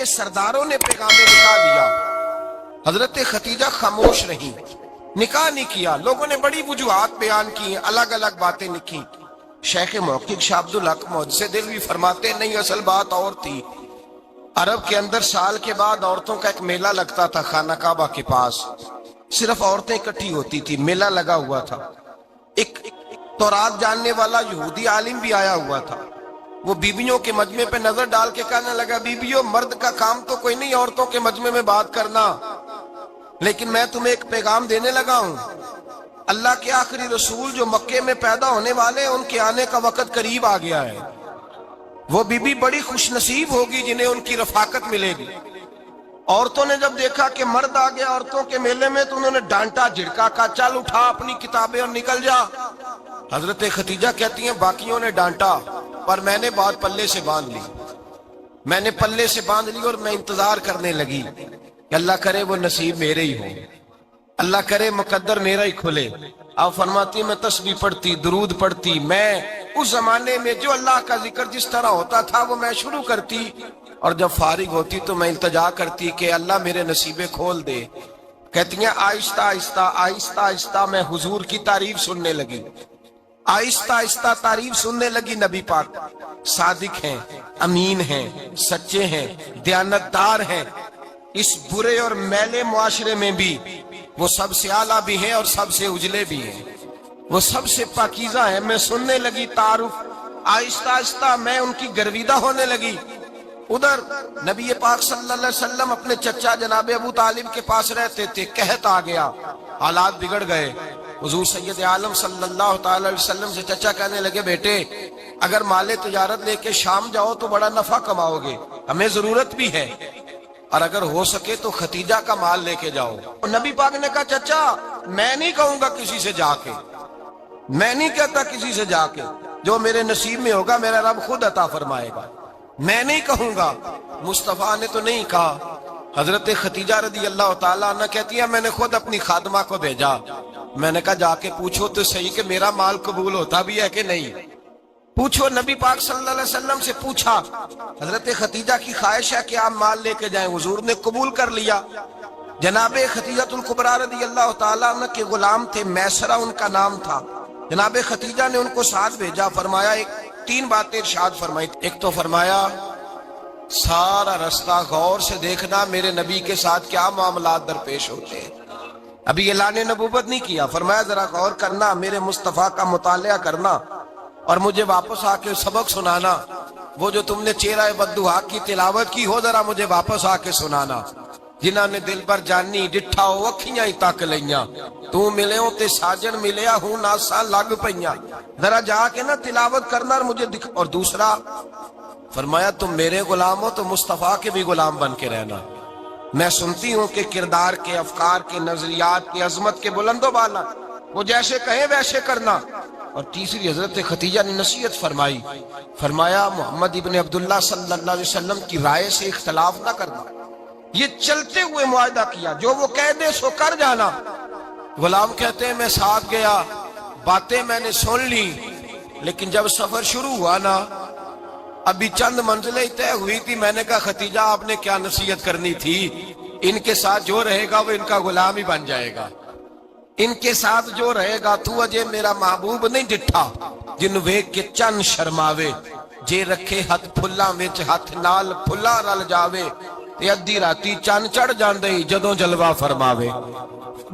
سرداروں نے پیغام نکاح دیا، حضرت خدیجہ خاموش رہی، نکاح نہیں کیا۔ لوگوں نے بڑی وجوہات بیان کی، الگ الگ باتیں لکھی۔ شیخ محقق شاہ عبدالحق محدث دہلوی فرماتے نہیں، اصل بات اور تھی۔ عرب کے اندر سال کے بعد عورتوں کا ایک میلہ لگتا تھا خانہ کعبہ کے پاس، صرف عورتیں اکٹھی ہوتی تھی، میلہ لگا ہوا تھا۔ ایک تورات جاننے والا یہودی عالم بھی آیا ہوا تھا، وہ بیویوں کے مجمع پہ نظر ڈال کے کہنے لگا، بیویوں مرد کا کام تو کوئی نہیں عورتوں کے مجمع میں بات کرنا، لیکن میں تمہیں ایک پیغام دینے لگا ہوں۔ اللہ کے آخری رسول جو مکے میں پیدا ہونے والے ہیں، ان کے آنے کا وقت قریب آ گیا ہے۔ وہ بیوی بڑی خوش نصیب ہوگی جنہیں ان کی رفاقت ملے گی۔ عورتوں نے جب دیکھا کہ مرد آ گیا عورتوں کے میلے میں تو انہوں نے ڈانٹا جھڑکا، کہا چل اٹھا اپنی کتابیں اور نکل جا۔ حضرت خدیجہ کہتی ہیں باقیوں نے ڈانٹا پر میں نے بات پلے سے باندھ لی، میں نے پلے سے باندھ لی اور میں انتظار کرنے لگی کہ اللہ کرے وہ نصیب میرے ہی ہو، اللہ کرے مقدر میرا ہی کھلے۔ آپ فرماتی میں تسبیح پڑھتی، درود پڑھتی، میں اس زمانے میں جو اللہ کا ذکر جس طرح ہوتا تھا وہ میں شروع کرتی، اور جب فارغ ہوتی تو میں التجا کرتی کہ اللہ میرے نصیبے کھول دے۔ کہتی ہیں آہستہ آہستہ آہستہ آہستہ میں حضور کی تعریف سننے لگی، آہستہ آہستہ تعریف سننے لگی۔ نبی پاک صادق ہیں، امین ہیں، سچے ہیں، دیانتدار ہیں، اس برے اور میلے معاشرے میں بھی وہ سب سے اعلیٰ بھی ہیں اور سب سے اجلے بھی ہیں، وہ سب سے پاکیزہ ہیں۔ میں سننے لگی تعارف، آہستہ آہستہ میں ان کی گرویدہ ہونے لگی۔ ادھر نبی پاک صلی اللہ علیہ وسلم اپنے چچا جناب ابو طالب کے پاس رہتے تھے، قحط آ گیا، حالات بگڑ گئے۔ حضور سید عالم صلی اللہ تعالی علیہ وسلم سے چچا کہنے لگے، بیٹے اگر مال تجارت لے کے شام جاؤ تو بڑا نفع کماؤ گے، ہمیں ضرورت بھی ہے، اور اگر ہو سکے تو ختیجہ کا مال لے کے جاؤ۔ نبی پاک نے کہا چچا میں نہیں کہوں گا کسی سے جا کے، میں نہیں کہتا کسی سے جا کے، جو میرے نصیب میں ہوگا میرا رب خود عطا فرمائے گا، میں نہیں کہوں گا۔ مصطفیٰ نے تو نہیں کہا۔ حضرت خدیجہ رضی اللہ تعالیٰ عنہ کہتی ہے میں نے خود اپنی خادمہ کو بھیجا، میں نے کہا جا کے پوچھو تو صحیح کہ میرا مال قبول ہوتا بھی ہے کہ نہیں، پوچھو۔ نبی پاک صلی اللہ علیہ وسلم سے پوچھا، حضرت خدیجہ کی خواہش ہے کہ آپ مال لے کے جائیں، حضور نے قبول کر لیا۔ جناب خدیجہ الکبریٰ رضی اللہ تعالیٰ عنہ کے غلام تھے، میسرہ ان کا نام تھا۔ جناب خدیجہ نے ان کو ساتھ بھیجا، فرمایا تین باتیں ارشاد فرمائی۔ ایک تو فرمایا سارا رستہ غور سے دیکھنا میرے نبی کے ساتھ کیا معاملات درپیش ہوتے ہیں۔ ابھی اعلان نبوت نہیں کیا، فرمایا ذرا غور کرنا، میرے مصطفیٰ کا مطالعہ کرنا اور مجھے واپس آ کے سبق سنانا۔ وہ جو تم نے چہرہ بددعا کی تلاوت کی ہو ذرا مجھے واپس آ کے سنانا۔ جنہاں نے دل پر جانی ڈٹھا ہو اکھیاں ہی تک لیاں، تو ملے ہوں تے ساجن ملیا ہوں ناساں لگ پئیاں، ذرا جا کے نا تلاوت کرنا اور مجھے دکھ۔ اور دوسرا فرمایا تم میرے غلام ہو تو مصطفیٰ کے بھی غلام بن کے رہنا، میں سنتی ہوں کہ کردار کے، افکار کے، نظریات کی، عظمت کے بلند و بالا، وہ جیسے کہیں ویسے کرنا۔ اور تیسری حضرت خدیجہ نے نصیحت فرمائی، فرمایا محمد ابن عبداللہ صلی اللہ علیہ وسلم کی رائے سے اختلاف نہ کرنا۔ یہ چلتے ہوئے معاہدہ کیا، جو وہ کہہ دے سو کر جانا۔ غلام کہتے ہیں میں ساتھ گیا، باتیں میں نے سن لی، لیکن جب سفر شروع ہوا نا ابھی چند منزلیں طے ہوئی تھی، میں نے کہا خدیجہ آپ نے کیا نصیحت کرنی تھی، ان کے ساتھ جو رہے گا وہ ان کا غلام ہی بن جائے گا، ان کے ساتھ جو رہے گا تو اجے میرا محبوب نہیں ڈٹھا جن ویکھ کے چن شرماوے، جے رکھے ہاتھ پھلاں وچ ہاتھ نال پھلا رل جاوے، تے ادھی راتی چن چڑھ جاندے جدوں جلوہ فرماوے۔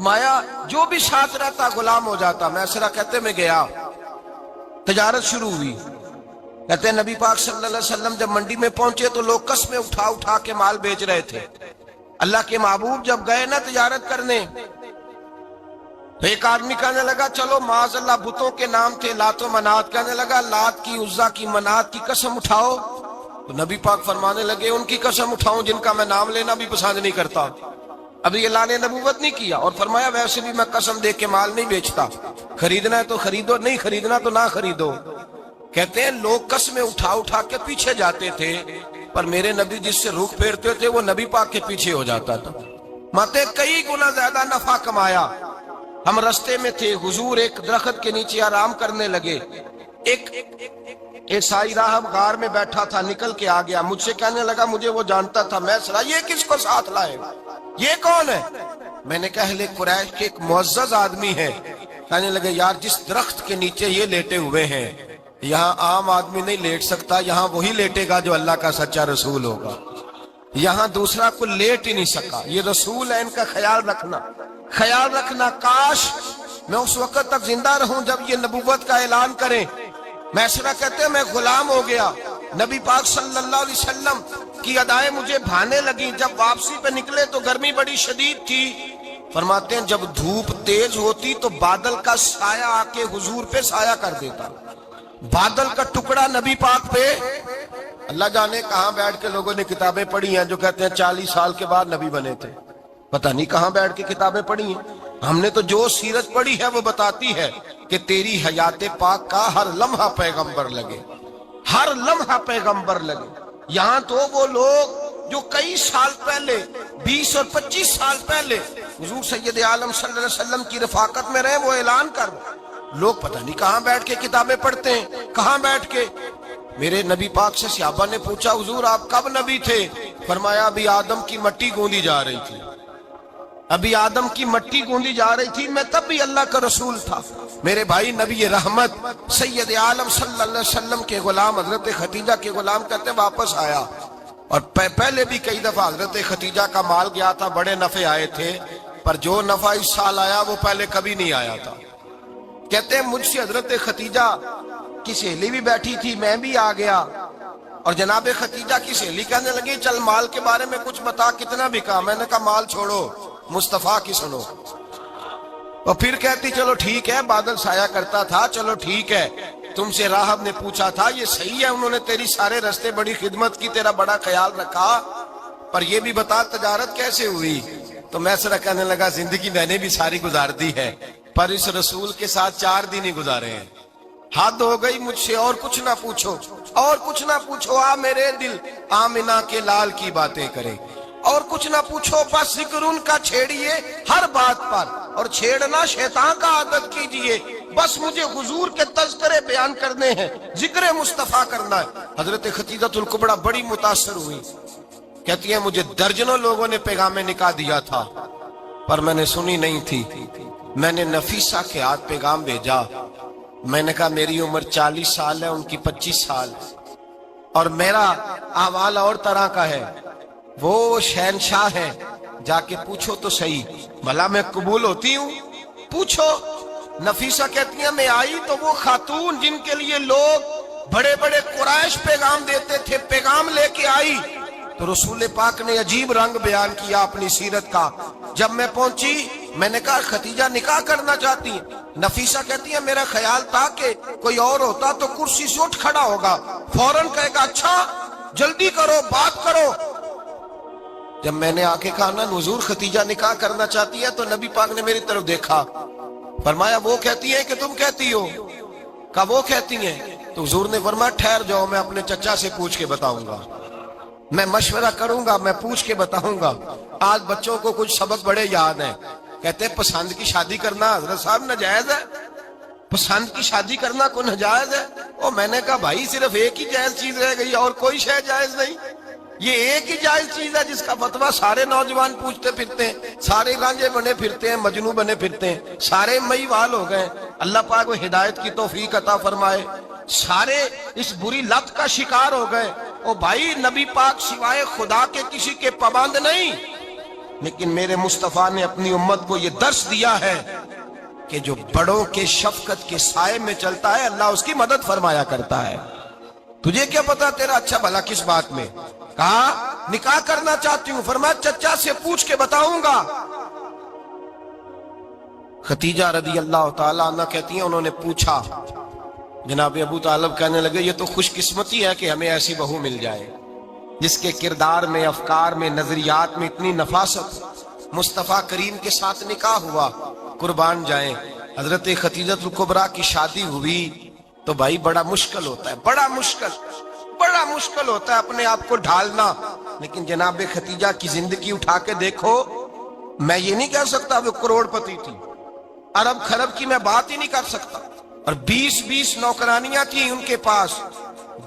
مایا جو بھی ساتھ رہتا غلام ہو جاتا۔ میسرہ کہتے میں گیا، تجارت شروع ہوئی۔ کہتے ہیں نبی پاک صلی اللہ علیہ وسلم جب منڈی میں پہنچے تو لوگ قسمیں اٹھا اٹھا کے مال بیچ رہے تھے۔ اللہ کے محبوب جب گئے نا تجارت کرنے تو ایک آدمی کہنے لگا چلو معاذ اللہ بتوں کے نام تھے لات و منات، کہنے لگا لات کی، عزا کی، منات کی قسم اٹھاؤ۔ تو نبی پاک فرمانے لگے ان کی قسم اٹھاؤں جن کا میں نام لینا بھی پسند نہیں کرتا۔ ابھی اعلان نبوت نہیں کیا، اور فرمایا ویسے بھی میں قسم دے کے مال نہیں بیچتا، خریدنا ہے تو خریدو، نہیں خریدنا تو نہ خریدو۔ کہتے ہیں لوگ قسمیں اٹھا اٹھا کے پیچھے جاتے تھے، پر میرے نبی جس سے رخ پھیرتے تھے وہ نبی پاک کے پیچھے ہو جاتا تھا۔ ماتے کئی گنا زیادہ نفع کمایا۔ ہم رستے میں تھے، حضور ایک درخت کے نیچے آرام کرنے لگے، ایک سائی راہب غار میں بیٹھا تھا، نکل کے آ گیا، مجھ سے کہنے لگا مجھے وہ جانتا تھا، میں سنا یہ کس کو ساتھ لائے، یہ کون ہے؟ میں نے کہا اہل قریش کے ایک معزز آدمی ہے۔ کہنے لگے یار جس درخت کے نیچے یہ لیٹے ہوئے ہیں یہاں عام آدمی نہیں لیٹ سکتا، یہاں وہی لیٹے گا جو اللہ کا سچا رسول ہوگا، یہاں دوسرا کو لیٹ ہی نہیں سکا، یہ رسول ہے، ان کا خیال رکھنا، کاش میں اس وقت تک زندہ رہوں جب یہ نبوت کا اعلان کریں۔ میسرہ کہتے ہیں میں غلام ہو گیا، نبی پاک صلی اللہ علیہ وسلم کی ادائیں مجھے بھانے لگیں، جب واپسی پہ نکلے تو گرمی بڑی شدید تھی، فرماتے ہیں جب دھوپ تیز ہوتی تو بادل کا سایہ آ کے حضور پہ سایہ کر دیتا، بادل کا ٹکڑا نبی پاک پہ، اللہ جانے کہاں بیٹھ کے لوگوں نے کتابیں پڑھی ہیں جو کہتے ہیں 40 سال کے بعد نبی بنے تھے، پتہ نہیں کہاں بیٹھ کے کتابیں پڑھی ہیں۔ ہم نے تو جو سیرت پڑھی ہے وہ بتاتی ہے کہ تیری حیات پاک کا ہر لمحہ پیغمبر لگے، ہر لمحہ پیغمبر لگے۔ یہاں تو وہ لوگ جو کئی سال پہلے 20 اور 25 سال پہلے حضور سید عالم صلی اللہ علیہ وسلم کی رفاقت میں رہے، وہ اعلان کر لوگ پتہ نہیں کہاں بیٹھ کے کتابیں پڑھتے ہیں، کہاں بیٹھ کے۔ میرے نبی پاک سے صحابہ نے پوچھا حضور آپ کب نبی تھے؟ فرمایا ابھی آدم کی مٹی گوندی جا رہی تھی، ابھی آدم کی مٹی گوندی جا رہی تھی، میں تب بھی اللہ کا رسول تھا۔ میرے بھائی نبی رحمت سید عالم صلی اللہ علیہ وسلم کے غلام حضرت خدیجہ کے غلام کہتے واپس آیا، اور پہلے بھی کئی دفعہ حضرت خدیجہ کا مال گیا تھا، بڑے نفع آئے تھے، پر جو نفع اس سال آیا وہ پہلے کبھی نہیں آیا تھا۔ کہتے ہیں مجھ سے حضرت خدیجہ کی سہیلی بھی بیٹھی تھی، میں بھی آ گیا، اور جناب خدیجہ کی سہیلی کہنے لگی چل مال کے بارے میں کچھ بتا، کتنا بکا؟ میں نے کہا مال چھوڑو، مصطفیٰ کی سنو۔ اور پھر کہتی چلو ٹھیک ہے، بادل سایہ کرتا تھا، چلو ٹھیک ہے، تم سے راہب نے پوچھا تھا یہ صحیح ہے، انہوں نے تیری سارے رستے بڑی خدمت کی، تیرا بڑا خیال رکھا، پر یہ بھی بتا تجارت کیسے ہوئی؟ تو میں سرا کہنے لگا زندگی میں نے بھی ساری گزار دی ہے، پر اس رسول کے ساتھ 4 دن ہی گزارے ہیں، حد ہو گئی مجھ سے، اور کچھ نہ پوچھو، اور کچھ نہ پوچھو، آ میرے دل آمنہ کے لال کی باتیں کرے، اور کچھ نہ پوچھو، بس ذکر ان کا چھیڑیے ہر بات پر، اور چھیڑنا شیطان کا عادت کیجئے، بس مجھے حضور کے تذکرے بیان کرنے ہیں، ذکر مصطفیٰ کرنا ہے۔ حضرت خدیجہ الکبریٰ بڑی متاثر ہوئی، کہتی ہیں مجھے درجنوں لوگوں نے پیغام نکاح دیا تھا پر میں نے سنی نہیں تھی، میں نے نفیسہ کے ہاتھ پیغام بھیجا، میں نے کہا میری عمر 40 سال ہے، ان کی 25 سال، اور میرا احوال اور طرح کا ہے، وہ شہنشاہ ہیں، جا کے پوچھو تو صحیح، بھلا میں قبول ہوتی ہوں؟ پوچھو۔ نفیسہ کہتی ہیں میں آئی تو وہ خاتون جن کے لیے لوگ بڑے بڑے قریش پیغام دیتے تھے، پیغام لے کے آئی، تو رسول پاک نے عجیب رنگ بیان کیا اپنی سیرت کا۔ جب میں پہنچی میں نے کہا خدیجہ نکاح کرنا چاہتی ہیں؟ نفیسہ کہتی ہے میرا خیال تھا کہ کوئی اور ہوتا تو کرسی سے اٹھ کھڑا ہوگا، فوراً کہے گا اچھا جلدی کرو بات کرو۔ جب میں نے آ کے کہا نا حضور خدیجہ نکاح کرنا چاہتی ہے، تو نبی پاک نے میری طرف دیکھا، فرمایا وہ کہتی ہیں کہ تم کہتی ہو؟ کہا وہ کہتی ہیں۔ تو حضور نے فرمایا ٹھہر جاؤ، میں اپنے چچا سے پوچھ کے بتاؤں گا، میں مشورہ کروں گا، میں پوچھ کے بتاؤں گا۔ آج بچوں کو کچھ سبق بڑے یاد ہیں، کہتے ہیں پسند کی شادی کرنا حضرت صاحب ناجائز ہے، پسند کی شادی کرنا کوئی ناجائز ہے؟ اور میں نے کہا بھائی صرف ایک ہی جائز چیز رہ گئی اور کوئی شے جائز نہیں، یہ ایک ہی جائز چیز ہے جس کا فتویٰ سارے نوجوان پوچھتے پھرتے ہیں، سارے گانجے بنے پھرتے ہیں، مجنوں بنے پھرتے ہیں، سارے مئی وال ہو گئے۔ اللہ پاک وہ ہدایت کی توفیق عطا فرمائے، سارے اس بری لت کا شکار ہو گئے۔ او بھائی نبی پاک سوائے خدا کے کسی کے پابند نہیں، لیکن میرے مصطفیٰ نے اپنی امت کو یہ درس دیا ہے کہ جو بڑوں کے شفقت کے سائے میں چلتا ہے اللہ اس کی مدد فرمایا کرتا ہے۔ تجھے کیا پتا تیرا اچھا بھلا کس بات میں؟ کہا نکاح کرنا چاہتی ہوں، فرمایا چچا سے پوچھ کے بتاؤں گا۔ خدیجہ رضی اللہ تعالیٰ عنہ کہتی ہیں انہوں نے پوچھا، جناب ابو طالب کہنے لگے یہ تو خوش قسمتی ہے کہ ہمیں ایسی بہو مل جائے جس کے کردار میں، افکار میں، نظریات میں اتنی نفاست۔ مصطفیٰ کریم کے ساتھ نکاح ہوا، قربان جائیں۔ حضرت خدیجہ الکبریٰ کی شادی ہوئی تو بھائی بڑا مشکل ہوتا ہے، بڑا مشکل ہوتا ہے اپنے آپ کو ڈھالنا، لیکن جناب خدیجہ کی زندگی اٹھا کے دیکھو، میں یہ نہیں کہہ سکتا وہ کروڑ پتی تھی، ارب خرب کی میں بات ہی نہیں کر سکتا، اور 20 نوکرانیاں تھیں ان کے پاس،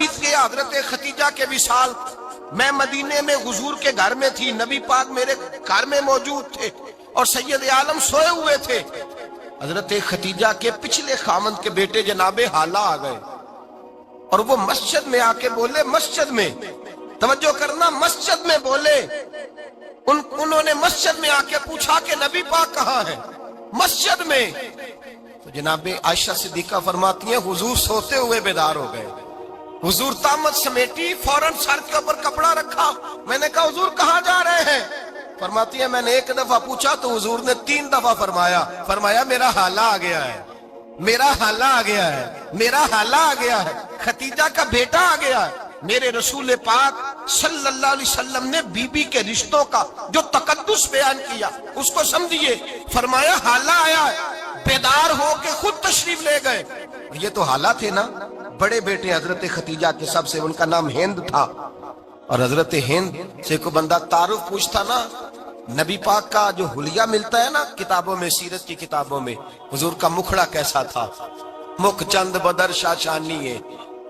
کے حضرت خدیجہ کے وصال، میں مدینے میں حضور کے گھر میں تھی، نبی پاک میرے گھر میں موجود تھے اور سید عالم سوئے ہوئے تھے۔ حضرت خدیجہ کے پچھلے خامند کے بیٹے جناب حالہ آ گئے اور وہ مسجد میں آ کے بولے، مسجد میں توجہ کرنا، مسجد میں بولے، انہوں نے مسجد میں آ کے پوچھا کہ نبی پاک کہاں ہے؟ مسجد میں۔ تو جناب عائشہ صدیقہ فرماتی ہیں حضور سوتے ہوئے بیدار ہو گئے۔ حضور طامت سمیٹی، فوراً سر کے اوپر کپڑا رکھا۔ میں نے کہا حضور کہاں جا رہے ہیں؟ فرماتی ہے میں نے ایک دفعہ پوچھا تو حضور نے 3 دفعہ فرمایا میرا حالہ آ گیا ہے، میرا حالہ آ گیا ہے، میرا حالہ آ گیا ہے، خدیجہ کا بیٹا آ گیا ہے۔ میرے رسول پاک صلی اللہ علیہ وسلم نے بی بی کے رشتوں کا جو تقدس بیان کیا اس کو سمجھیے، فرمایا حالہ آیا ہے، بیدار ہو کے خود تشریف لے گئے۔ یہ تو حالہ تھے نا، بڑے بیٹے حضرت خدیجہ کے، سب سے ان کا نام ہند تھا، اور حضرت ہند سے کوئی بندہ تعارف پوچھتا نا، نبی پاک کا جو حلیہ ملتا ہے نا کتابوں میں، سیرت کی کتابوں میں، حضور کا مکھڑا کیسا تھا، مکھ چند بدر شاشانی ہے،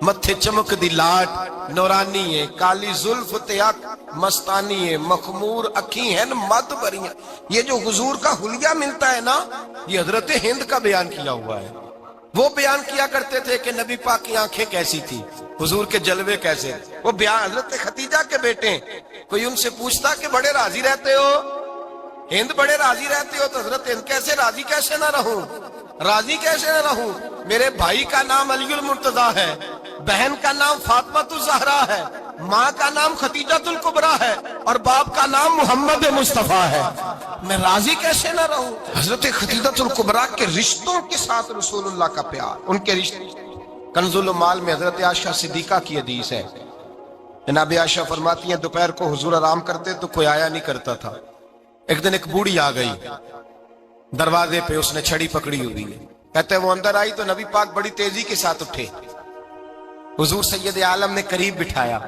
متھے چمک دی لاٹ نورانی ہے، کالی زلف تیاک مستانی ہے، مخمور اکھی ہیں مد بریاں۔ یہ جو حضور کا حلیہ ملتا ہے نا، یہ حضرت ہند کا بیان کیا ہوا ہے۔ وہ بیان کیا کرتے تھے کہ نبی پاک کی آنکھیں کیسی تھی، حضور کے جلوے کیسے، وہ بیان حضرت خدیجہ کے بیٹے ہیں۔ کوئی ان سے پوچھتا کہ بڑے راضی رہتے ہو، ہند بڑے راضی رہتے ہو، تو حضرت ہند کیسے راضی کیسے نہ رہوں، راضی کیسے نہ رہوں؟ میرے بھائی کا نام علی المرتضیٰ ہے، بہن کا نام فاطمہ الزہرا ہے، ماں کا نام خدیجہ الکبریٰ ہے، اور باپ کا نام محمد مصطفیٰ ہے، میں راضی کیسے نہ رہوں؟ حضرت خدیجہ الکبریٰ کے رشتوں کے ساتھ رسول اللہ کا پیار، ان کے رشتے۔ کنز المال میں حضرت عائشہ صدیقہ کی حدیث ہے، جناب عائشہ فرماتی ہیں دوپہر کو حضور آرام کرتے تو کوئی آیا نہیں کرتا تھا۔ ایک دن ایک بوڑھی آ گئی دروازے پہ، اس نے چھڑی پکڑی ہوئی ہے، کہتے ہیں وہ اندر آئی تو نبی پاک بڑی تیزی کے ساتھ اٹھے، حضور سید عالم نے قریب بٹھایا،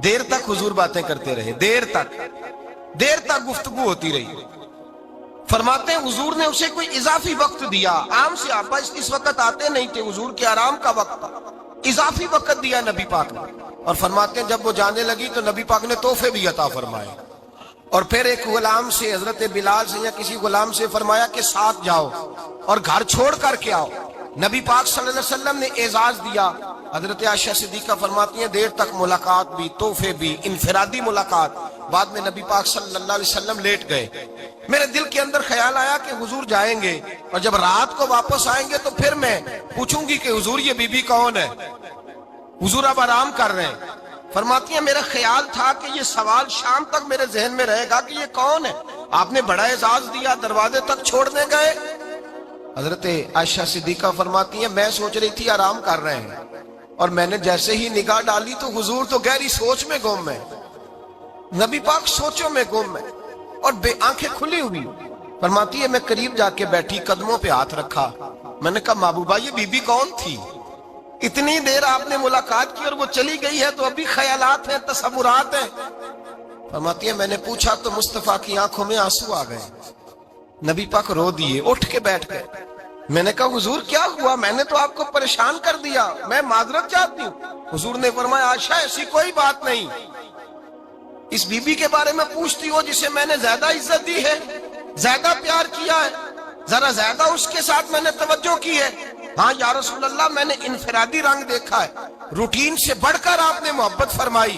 دیر تک حضور باتیں کرتے رہے، دیر تک گفتگو ہوتی رہی۔ فرماتے ہیں حضور نے اسے کوئی اضافی وقت دیا، عام صحابہ اس وقت آتے نہیں تھے، حضور کے آرام کا وقت تھا، اضافی وقت دیا نبی پاک نے، اور فرماتے ہیں جب وہ جانے لگی تو نبی پاک نے تحفے بھی عطا فرمائے، اور پھر ایک غلام سے، حضرت بلال سے یا کسی غلام سے فرمایا کہ ساتھ جاؤ اور گھر چھوڑ کر کے آؤ۔ نبی پاک صلی اللہ علیہ وسلم نے اعزاز دیا۔ حضرت عائشہ صدیقہ فرماتی ہیں دیر تک ملاقات بھی، تحفے بھی، انفرادی ملاقات۔ بعد میں نبی پاک صلی اللہ علیہ وسلم لیٹ گئے، میرے دل کے اندر خیال آیا کہ حضور جائیں گے اور جب رات کو واپس آئیں گے تو پھر میں پوچھوں گی کہ حضور یہ بی بی کون ہے، حضور اب آرام کر رہے ہیں۔ فرماتی ہیں میرا خیال تھا کہ یہ سوال شام تک میرے ذہن میں رہے گا کہ یہ کون ہے، آپ نے بڑا اعزاز دیا، دروازے تک چھوڑنے گئے۔ حضرت عائشہ صدیقہ فرماتی ہیں میں سوچ رہی تھی آرام کر رہے ہیں، اور میں نے جیسے ہی نگاہ ڈالی تو حضور تو گہری سوچ میں گم ہے، نبی پاک سوچوں میں گم ہے اور بے آنکھیں کھلی ہوئی۔ فرماتی ہے میں قریب جا کے بیٹھی، قدموں پہ ہاتھ رکھا، میں نے کہا محبوبہ یہ بی بی کون تھی؟ اتنی دیر آپ نے ملاقات کی اور وہ چلی گئی ہے تو ابھی خیالات ہیں، تصورات ہیں۔ فرماتی ہے میں نے پوچھا تو مصطفیٰ کی آنکھوں میں آنسو آ گئے، نبی پاک رو دیے، اٹھ کے بیٹھ گئے۔ میں نے کہا حضور کیا ہوا، میں نے تو آپ کو پریشان کر دیا، میں معذرت چاہتی ہوں۔ حضور نے فرمایا عائشہ ایسی کوئی بات نہیں، اس بی بی کے بارے میں پوچھتی ہو جسے میں نے زیادہ عزت دی ہے، زیادہ پیار کیا ہے، ذرا زیادہ اس کے ساتھ میں نے توجہ کی ہے۔ ہاں یا رسول اللہ میں نے انفرادی رنگ دیکھا ہے، روٹین سے بڑھ کر آپ نے محبت فرمائی۔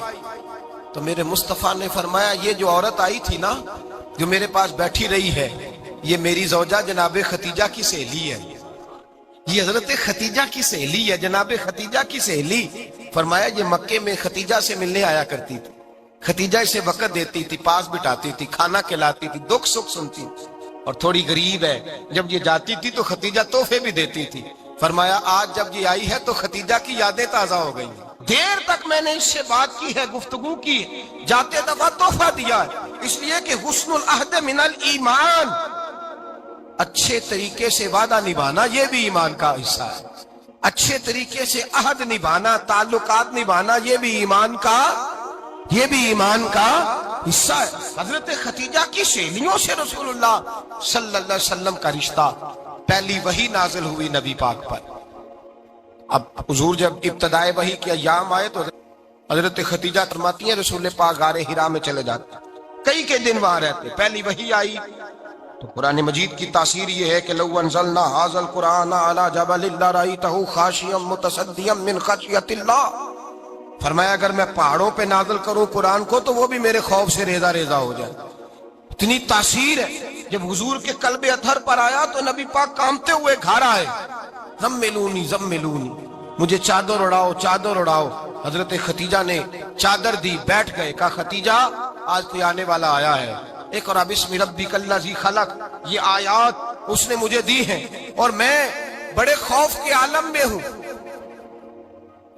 تو میرے مصطفیٰ نے فرمایا یہ جو عورت آئی تھی نا، جو میرے پاس بیٹھی رہی ہے، یہ میری زوجہ جناب خدیجہ کی سہیلی ہے، یہ حضرت خدیجہ کی سہیلی ہے، جناب خدیجہ کی سہیلی۔ فرمایا یہ مکے میں خدیجہ سے ملنے آیا کرتی تھی، خدیجہ اسے وقت دیتی تھی، پاس بٹھاتی تھی، کھانا کھلاتی تھی، دکھ سکھ سنتی تھی، اور تھوڑی غریب ہے، جب یہ جاتی تھی تو خدیجہ تحفے بھی دیتی تھی۔ فرمایا آج جب یہ آئی ہے تو خدیجہ کی یادیں تازہ ہو گئی ہیں، دیر تک میں نے اس سے بات کی ہے، گفتگو کی، جاتے دفعہ تحفہ دیا ہے، اس لیے کہ حسن العہد من الایمان، اچھے طریقے سے وعدہ نبھانا یہ بھی ایمان کا حصہ ہے، اچھے طریقے سے عہد نبھانا، تعلقات نبھانا یہ بھی ایمان کا حصہ ہے۔ حضرت خدیجہ کی سہیلیوں سے رسول اللہ صلی اللہ علیہ وسلم کا رشتہ، پہلی وحی نازل ہوئی نبی پاک پر، اب حضور جب ابتدائے وحی کے ایام آئے تو حضرت خدیجہ فرماتی ہیں رسول پاک غار حرا میں چلے جاتے، کئی کے دن وہاں رہتے۔ پہلی وحی آئی تو قرآن مجید کی تاثیر یہ ہے کہ لو انزلنا ھذا القرآن علی جبل لرأیتہ خاشعا متصدعا من خشیۃ اللہ، فرمایا اگر میں پہاڑوں پہ نازل کروں قرآن کو تو وہ بھی میرے خوف سے ریزہ ریزہ ہو جائے۔ اتنی تاثیر ہے۔ جب حضور کے قلب اطہر پر آیا تو نبی پاک کانپتے ہوئے گھر آئے، زملونی زملونی، مجھے چادر اڑاؤ چادر اڑاؤ۔ حضرت خدیجہ نے چادر دی، بیٹھ گئے، کہا خدیجہ آج کوئی آنے والا آیا ہے، اقرأ بسم ربک الذی خلق، یہ آیات اس نے مجھے دی ہیں اور میں بڑے خوف کے عالم میں ہوں۔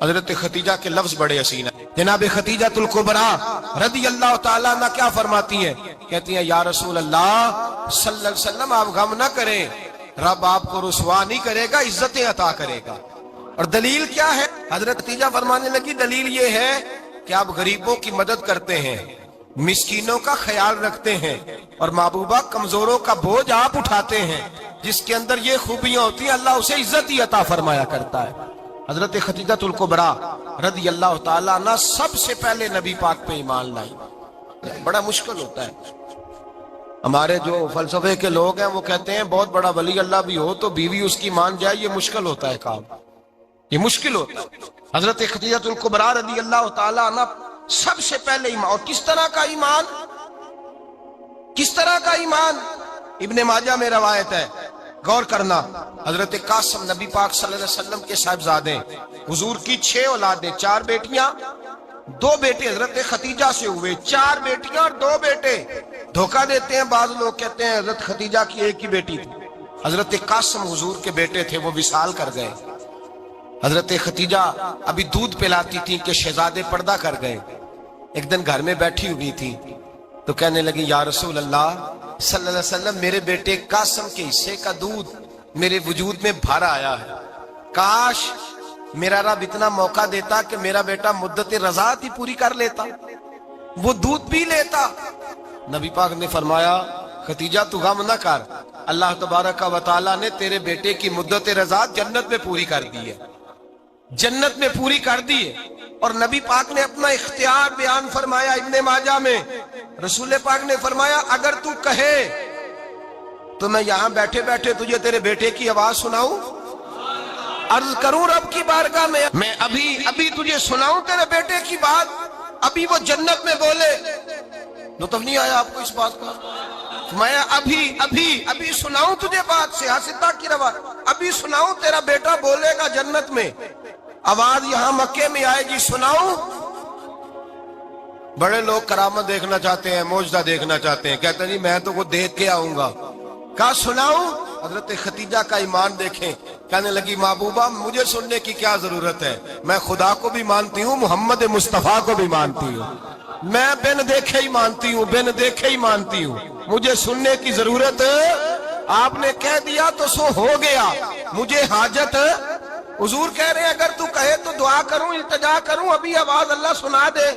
حضرت خدیجہ کے لفظ بڑے حسین ہیں۔ جناب خدیجہ الکبریٰ رضی اللہ تعالیٰ عنہ کیا فرماتی ہیں؟ کہتی ہیں یا رسول اللہ صلی اللہ علیہ وسلم آپ غم نہ کریں، رب آپ کو رسوا نہیں کرے گا، عزتیں عطا کرے گا۔ اور دلیل کیا ہے؟ حضرت خدیجہ فرمانے لگی دلیل یہ ہے کہ آپ غریبوں کی مدد کرتے ہیں، مسکینوں کا خیال رکھتے ہیں، اور محبوبہ کمزوروں کا بوجھ آپ اٹھاتے ہیں۔ جس کے اندر یہ خوبیاں ہوتی ہیں اللہ اسے عزت ہی عطا فرمایا کرتا ہے۔ حضرت خدیجہ الکبریٰ رضی اللہ تعالیٰ عنہ سب سے پہلے نبی پاک پہ ایمان لائی۔ بڑا مشکل ہوتا ہے، ہمارے جو فلسفے کے لوگ ہیں وہ کہتے ہیں بہت بڑا ولی اللہ بھی ہو تو بیوی اس کی مان جائے، یہ مشکل ہوتا ہے کام، یہ مشکل ہوتا ہے۔ حضرت خدیجہ الکبریٰ رضی اللہ تعالیٰ عنہ سب سے پہلے ایمان، اور کس طرح کا ایمان؟ کس طرح کا ایمان؟ ابن ماجہ میں روایت ہے، غور کرنا، حضرت قاسم نبی پاک صلی اللہ علیہ وسلم کے صاحبزادے، حضور کی 6 اولادیں، 4 بیٹیاں 2 بیٹے حضرت خدیجہ سے ہوئے، 4 بیٹیاں اور 2 بیٹے۔ دھوکہ دیتے ہیں بعض لوگ، کہتے ہیں حضرت خدیجہ کی ایک ہی بیٹی تھی۔ حضرت قاسم حضور کے بیٹے تھے، وہ وصال کر گئے۔ حضرت خدیجہ ابھی دودھ پلاتی تھی کہ شہزادے پردہ کر گئے۔ ایک دن گھر میں بیٹھی ہوئی تھی تو کہنے لگی یا رسول اللہ صلی اللہ علیہ وسلم میرے بیٹے قاسم کے حصے کا دودھ میرے وجود میں بھر آیا ہے، کاش میرا رب اتنا موقع دیتا کہ میرا بیٹا مدت رضاعت ہی پوری کر لیتا، وہ دودھ پی لیتا۔ نبی پاک نے فرمایا خدیجہ تو غم نہ کر، اللہ تبارک و تعالیٰ نے تیرے بیٹے کی مدت رضاعت جنت میں پوری کر دی ہے، جنت میں پوری کر دی ہے۔ اور نبی پاک نے اپنا اختیار بیان فرمایا ابن ماجہ میں، رسول پاک نے فرمایا اگر تو کہے تو میں یہاں بیٹھے بیٹھے تجھے تیرے بیٹے کی آواز سناؤں، عرض کروں رب کی بارگاہ میں ابھی تجھے سناؤں تیرے بیٹے کی بات، ابھی وہ جنت میں بولے۔ لطف نہیں آیا آپ کو اس بات کا؟ میں ابھی سناؤں تجھے بات، سیاستہ کی روایت، ابھی سناؤں تیرا بیٹا بولے گا جنت میں، آواز یہاں مکے میں آئے گی، سناؤں؟ بڑے لوگ کرامت دیکھنا چاہتے ہیں، معجزہ دیکھنا چاہتے ہیں، کہتے ہیں جی میں تو وہ دیکھ کے آؤں گا۔ کہا سناؤں؟ حضرت خدیجہ کا ایمان دیکھیں، کہنے لگی محبوبہ مجھے سننے کی کیا ضرورت ہے، میں خدا کو بھی مانتی ہوں، محمد مصطفیٰ کو بھی مانتی ہوں، میں بن دیکھے ہی مانتی ہوں، بن دیکھے ہی مانتی ہوں، مجھے سننے کی ضرورت آپ نے کہہ دیا تو سو ہو گیا، مجھے حاجت۔ حضور کہہ رہے ہیں اگر تو کہے تو دعا کروں، التجا کروں، ابھی آواز اللہ سنا دے،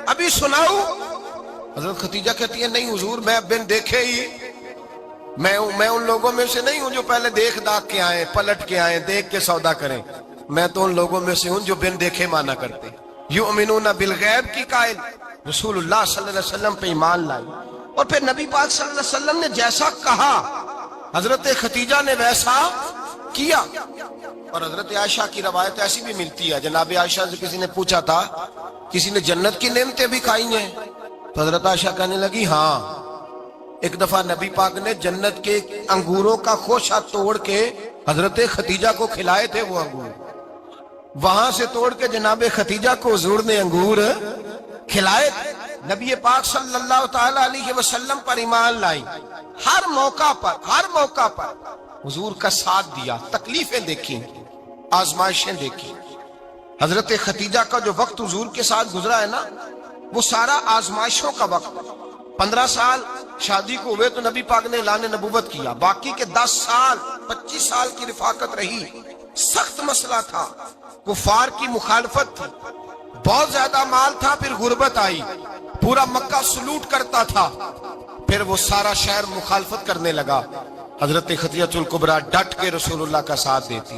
ابھی سناؤں؟ حضرت خدیجہ کہتی ہے نہیں حضور میں بن دیکھے ہی، میں ان لوگوں میں سے نہیں ہوں جو پہلے دیکھ داکھ کے آئیں، پلٹ کے آئیں، دیکھ کے سودا کریں، میں تو ان لوگوں میں سے ہوں جو بن دیکھے مانا کرتے۔ یؤمنون بالغیب کی قائل رسول اللہ صلی اللہ علیہ وسلم پہ ایمان لائی، اور پھر نبی پاک صلی اللہ علیہ وسلم نے جیسا کہا حضرت خدیجہ نے ویسا کیا۔ اور حضرت عائشہ کی روایت ایسی بھی ملتی ہے، جناب عائشہ سے کسی نے پوچھا تھا کسی نے جنت کی نعمتیں بھی کھائی ہیں؟ تو حضرت عائشہ کہنے لگی ہاں، ایک دفعہ نبی پاک نے جنت کے انگوروں کا خوشہ توڑ کے حضرت خدیجہ کو کھلائے تھے، وہ انگور وہاں سے توڑ کے جناب خدیجہ کو حضور نے انگور کھلائے تھے۔ نبی پاک صلی اللہ تعالی علیہ وسلم پر ایمان لائی، ہر موقع پر حضور کا ساتھ دیا، تکلیفیں دیکھی، آزمائشیں دیکھی۔ حضرت خدیجہ کا جو وقت حضور کے ساتھ گزرا ہے نا وہ سارا آزمائشوں کا وقت۔ 15 سال شادی کو ہوئے تو نبی پاک نے اعلان نبوت کیا، باقی کے 10 سال 25 سال کی رفاقت رہی، سخت مسئلہ تھا، کفار کی مخالفت تھی، بہت زیادہ مال تھا، پھر غربت آئی، پورا مکہ سلوٹ کرتا تھا، پھر وہ سارا شہر مخالفت کرنے لگا۔ حضرت خدیجہ الکبریٰ ڈٹ کے رسول اللہ کا ساتھ دیتی،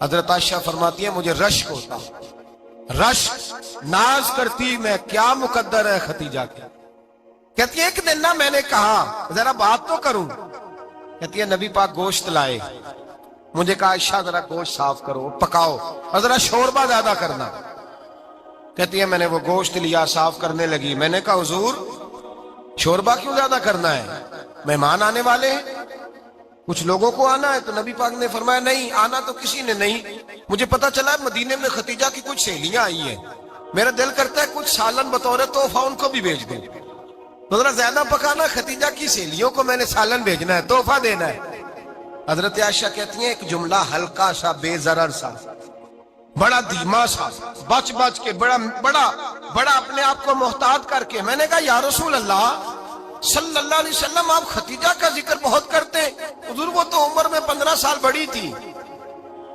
حضرت عائشہ فرماتی ہے مجھے رشک ہوتا، رشک، ناز کرتی میں کیا مقدر ہے ختیجہ کے۔ کہتی ہے ایک دن نا میں نے کہا ذرا بات تو کروں، کہتی ہے نبی پاک گوشت لائے، مجھے کہا عائشہ ذرا گوشت صاف کرو، پکاؤ اور ذرا شوربہ زیادہ کرنا۔ کہتی ہے میں نے وہ گوشت لیا، صاف کرنے لگی، میں نے کہا حضور شوربہ کیوں زیادہ کرنا ہے، مہمان آنے والے ہیں، کچھ لوگوں کو آنا ہے۔ تو نبی پاک نے فرمایا نہیں آنا تو کسی نے نہیں، مجھے پتا چلا مدینے میں ختیجہ کی کچھ سہیلیاں آئی ہیں، میرا دل کرتا ہے کچھ سالن بطور تحفہ ان کو بھی بھیج دوں، تو ذرا زیادہ پکانا، ختیجہ کی سہیلیوں کو میں نے سالن بھیجنا ہے، تحفہ دینا ہے۔ حضرت عائشہ کہتی ہیں ایک جملہ ہلکا سا، بے ضرر سا، بڑا دھیما سا، بچ بچ کے، بڑا اپنے آپ کو محتاط کر کے، میں نے کہا یا رسول اللہ صلی اللہ علیہ وسلم آپ ختیجہ کا ذکر بہت کرتے ہیں، حضور وہ تو عمر میں 15 سال بڑی تھی۔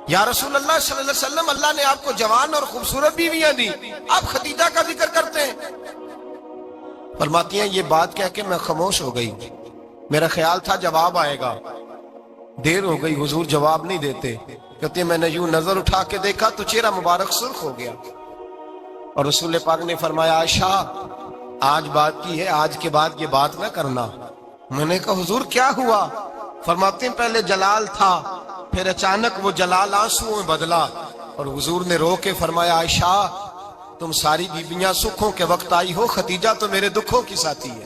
یا رسول اللہ صلی اللہ علیہ وسلم اللہ نے آپ کو جوان اور خوبصورت بیویاں دی، آپ ختیجہ کا ذکر کرتے ہیں۔ فرماتی ہیں یہ بات کہہ کے میں خاموش ہو گئی، میرا خیال تھا جواب آئے گا، دیر ہو گئی حضور جواب نہیں دیتے۔ کہتے ہیں میں نے یوں نظر اٹھا کے دیکھا تو چہرہ مبارک سرخ ہو گیا، اور رسول پاک نے فرمایا عائشہ آج بات کی ہے، آج کے بعد یہ بات نہ کرنا۔ میں نے کہا حضور کیا ہوا؟ فرماتے ہیں پہلے جلال تھا، پھر اچانک وہ جلال آنسوؤں میں بدلا، اور حضور نے رو کے فرمایا عائشہ تم ساری بیویاں سکھوں کے وقت آئی ہو، ختیجہ تو میرے دکھوں کی ساتھی ہے،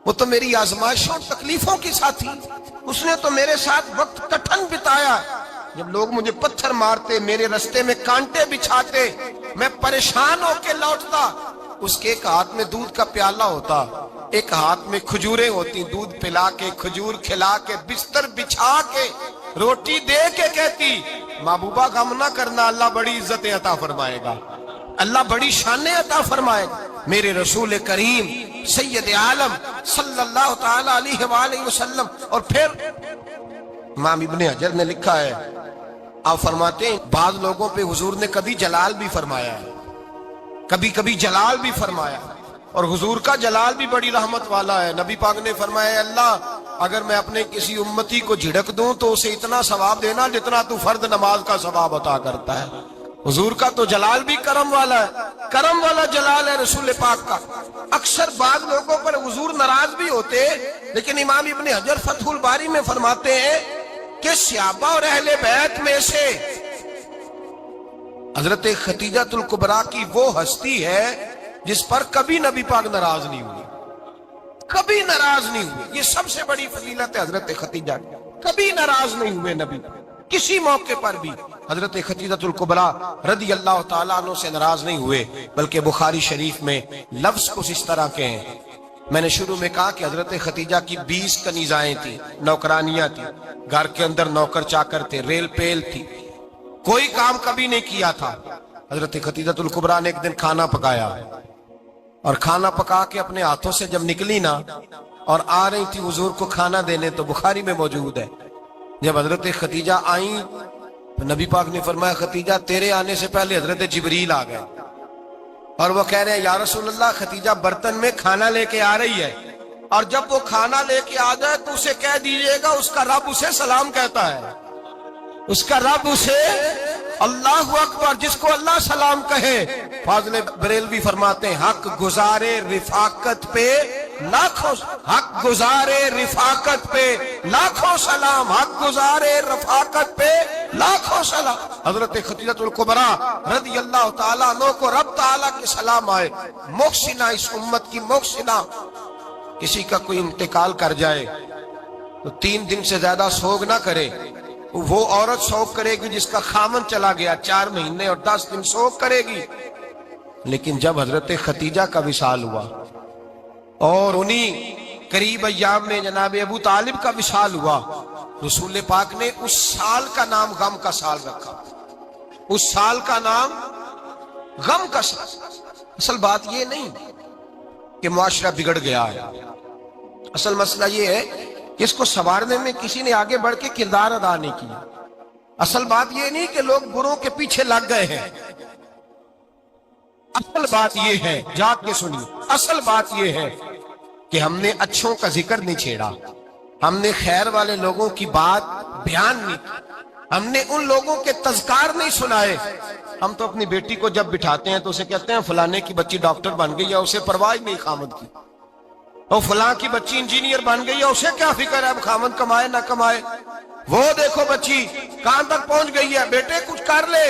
وہ تو میری آزمائشوں تکلیفوں کی ساتھی، اس نے تو میرے ساتھ وقت کٹھن بتایا، جب لوگ مجھے پتھر مارتے، میرے رستے میں کانٹے بچھاتے، میں پریشان ہو کے لوٹتا، اس کے ایک ہاتھ میں دودھ کا پیالہ ہوتا، ایک ہاتھ میں کھجوریں ہوتی، دودھ پلا کے، کھجور کھلا کے، بستر بچھا کے، روٹی دے کے کہتی محبوبہ غم نہ کرنا، اللہ بڑی عزتیں عطا فرمائے گا، اللہ بڑی شانیں عطا فرمائے گا۔ میرے رسول کریم سید عالم صلی اللہ تعالی علیہ وآلہ وسلم۔ اور پھر امام ابن حجر نے لکھا ہے، آپ فرماتے ہیں بعض لوگوں پہ حضور نے کبھی جلال بھی فرمایا ہے، کبھی کبھی جلال بھی فرمایا، اور حضور کا جلال بھی بڑی رحمت والا ہے۔ نبی پاک نے فرمایا اللہ اگر میں اپنے کسی امتی کو جھڑک دوں تو اسے اتنا ثواب دینا جتنا تو فرض نماز کا ثواب عطا کرتا ہے۔ حضور کا تو جلال بھی کرم والا ہے، کرم والا جلال ہے رسول پاک کا۔ اکثر بعض لوگوں پر حضور ناراض بھی ہوتے، لیکن امام ابن حجر فتح الباری میں فرماتے ہیں کہ صحابہ اور اہل بیت میں سے حضرت ختیجۃ الکبریٰ کی وہ ہستی ہے جس پر کبھی نبی پاک ناراض نہیں ہوئے، کبھی ناراض نہیں ہوئے۔ یہ سب سے بڑی فضیلت ہے حضرت ختیجہ کی، کبھی ناراض نہیں ہوئے نبی، کسی موقع پر بھی حضرت ختیجۃ الکبریٰ رضی اللہ تعالیٰ عنہ سے ناراض نہیں ہوئے، بلکہ بخاری شریف میں لفظ کچھ اس طرح کے ہیں۔ میں نے شروع میں کہا کہ حضرت ختیجہ کی 20 کنیزائیں تھیں، نوکرانیاں تھیں، گھر کے اندر نوکر چاکر تھے، ریل پیل تھی، کوئی کام کبھی نہیں کیا تھا۔ حضرت ختیجۃ الکبریٰ نے ایک دن کھانا پکایا، اور کھانا پکا کے اپنے ہاتھوں سے جب نکلی نا اور آ رہی تھی حضور کو کھانا دینے، تو بخاری میں موجود ہے جب حضرت ختیجہ آئیں تو نبی پاک نے فرمایا ختیجہ تیرے آنے سے پہلے حضرت جبریل آ گئے، اور وہ کہہ رہے ہیں یا رسول اللہ ختیجہ برتن میں کھانا لے کے آ رہی ہے، اور جب وہ کھانا لے کے آ جائے تو اسے کہہ دیجئے گا اس کا رب اسے سلام کہتا ہے، اس کا رب اسے اللہ اکبر، جس کو اللہ سلام کہے۔ فاضل بریلوی فرماتے ہیں حق گزارے رفاقت پہ لاکھوں، حق گزارے رفاقت پہ لاکھوں سلام، حق گزارے رفاقت پہ لاکھوں سلام۔ حضرت ختیجۃ الکبریٰ رضی اللہ تعالیٰ عنہ کو رب تعالیٰ کے سلام آئے، محسنہ، اس امت کی محسنہ۔ کسی کا کوئی انتقال کر جائے تو 3 دن سے زیادہ سوگ نہ کرے، وہ عورت سوگ کرے گی جس کا خامن چلا گیا، 4 مہینے اور 10 دن سوگ کرے گی۔ لیکن جب حضرت ختیجہ کا وصال ہوا اور انہی قریب ایام میں جناب ابو طالب کا وصال ہوا، رسول پاک نے اس سال کا نام غم کا سال رکھا، اس سال کا نام غم کا سال۔ اصل بات یہ نہیں کہ معاشرہ بگڑ گیا ہے، اصل مسئلہ یہ ہے کہ اس کو سنوارنے میں کسی نے آگے بڑھ کے کردار ادا نہیں کیا۔ اصل بات یہ نہیں کہ لوگ بروں کے پیچھے لگ گئے ہیں، اصل بات یہ ہے، جاگ کے سنیے، اصل بات یہ ہے کہ ہم نے اچھوں کا ذکر نہیں چھیڑا، ہم نے خیر والے لوگوں کی بات بیان نہیں کی، ہم نے ان لوگوں کے تذکار نہیں سنائے. ہم تو اپنی بیٹی کو جب بٹھاتے ہیں تو اسے کہتے ہیں فلانے کی بچی ڈاکٹر بن گئی ہے، اسے پرواہ نہیں خامد کی. اور فلاں کی بچی انجینئر بن گئی ہے، اسے کیا فکر ہے اب خامد کمائے نہ کمائے. وہ دیکھو بچی کہاں تک پہنچ گئی ہے، بیٹے کچھ کر لے.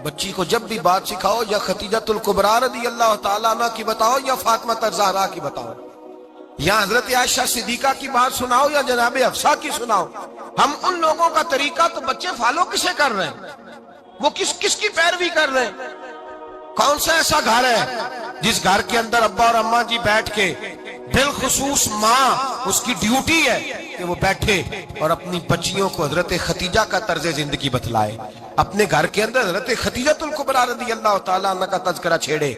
بچی کو جب بھی بات سکھاؤ یا خدیجۃ الکبریٰ رضی اللہ تعالیٰ عنہ کی بتاؤ یا فاطمہ الزہرا کی بتاؤ، یا حضرت عائشہ صدیقہ کی بات سناؤ یا جناب حفصہ کی سناؤ. ہم ان لوگوں کا طریقہ تو بچے فالو کسے کر رہے ہیں، وہ کس کی پیروی کر رہے ہیں. کون سا ایسا گھر ہے جس گھر کے اندر ابا اور اماں جی بیٹھ کے، بالخصوص ماں اس کی ڈیوٹی ہے کہ وہ بیٹھے اور اپنی بچیوں کو حضرت خدیجہ کا طرز زندگی بتلائے، اپنے گھر کے اندر حضرت خدیجۃ الکبریٰ رضی اللہ تعالیٰ عنہ کا تذکرہ چھیڑے.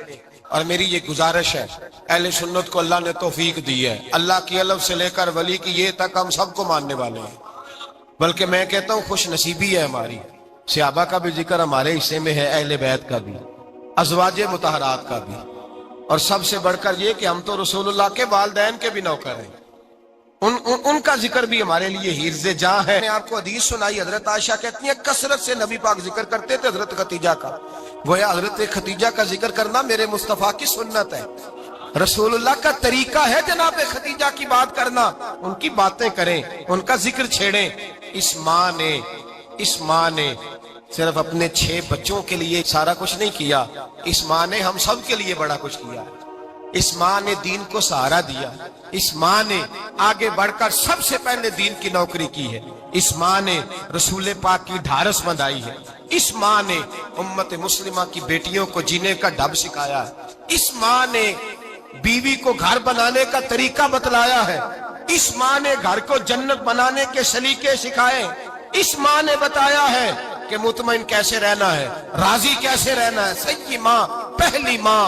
اور میری یہ گزارش ہے، اہل سنت کو اللہ نے توفیق دی ہے، اللہ کی الف سے لے کر ولی کی یہ تک ہم سب کو ماننے والے ہیں. بلکہ میں کہتا ہوں خوش نصیبی ہے ہماری، صحابہ کا بھی ذکر ہمارے حصے میں ہے، اہل بیت کا بھی، ازواج مطہرات کا بھی، اور سب سے بڑھ کر یہ کہ ہم تو رسول اللہ کے والدین کے بھی نوکر ہیں، ان کا ذکر بھی ہمارے لیے حرز جاں ہے. میں نے آپ کو حدیث سنائی، حضرت عائشہ کہتی ہیں کثرت سے نبی پاک ذکر کرتے تھے حضرت خدیجہ کا. گویا حضرت خدیجہ کا ذکر کرنا میرے مصطفیٰ کی سنت ہے، رسول اللہ کا طریقہ ہے جناب خدیجہ کی بات کرنا. ان کی باتیں کریں، ان کا ذکر چھیڑیں. اس ماں نے صرف اپنے 6 بچوں کے لیے سارا کچھ نہیں کیا، اس ماں نے ہم سب کے لیے بڑا کچھ کیا. اس ماں نے دین کو سہارا دیا، اس ماں نے آگے بڑھ کر سب سے پہلے دین کی نوکری کی ہے، اس ماں نے رسول پاک کی ڈھارس بندھائی ہے، اس ماں نے امت مسلمہ کی بیٹیوں کو جینے کا ڈھب سکھایا ہے، اس ماں نے بیوی کو گھر بنانے کا طریقہ بتلایا ہے، اس ماں نے گھر کو جنت بنانے کے سلیقے سکھائے، اس ماں نے بتایا ہے کہ مطمئن کیسے رہنا ہے، راضی کیسے رہنا ہے. سچی ماں، پہلی ماں،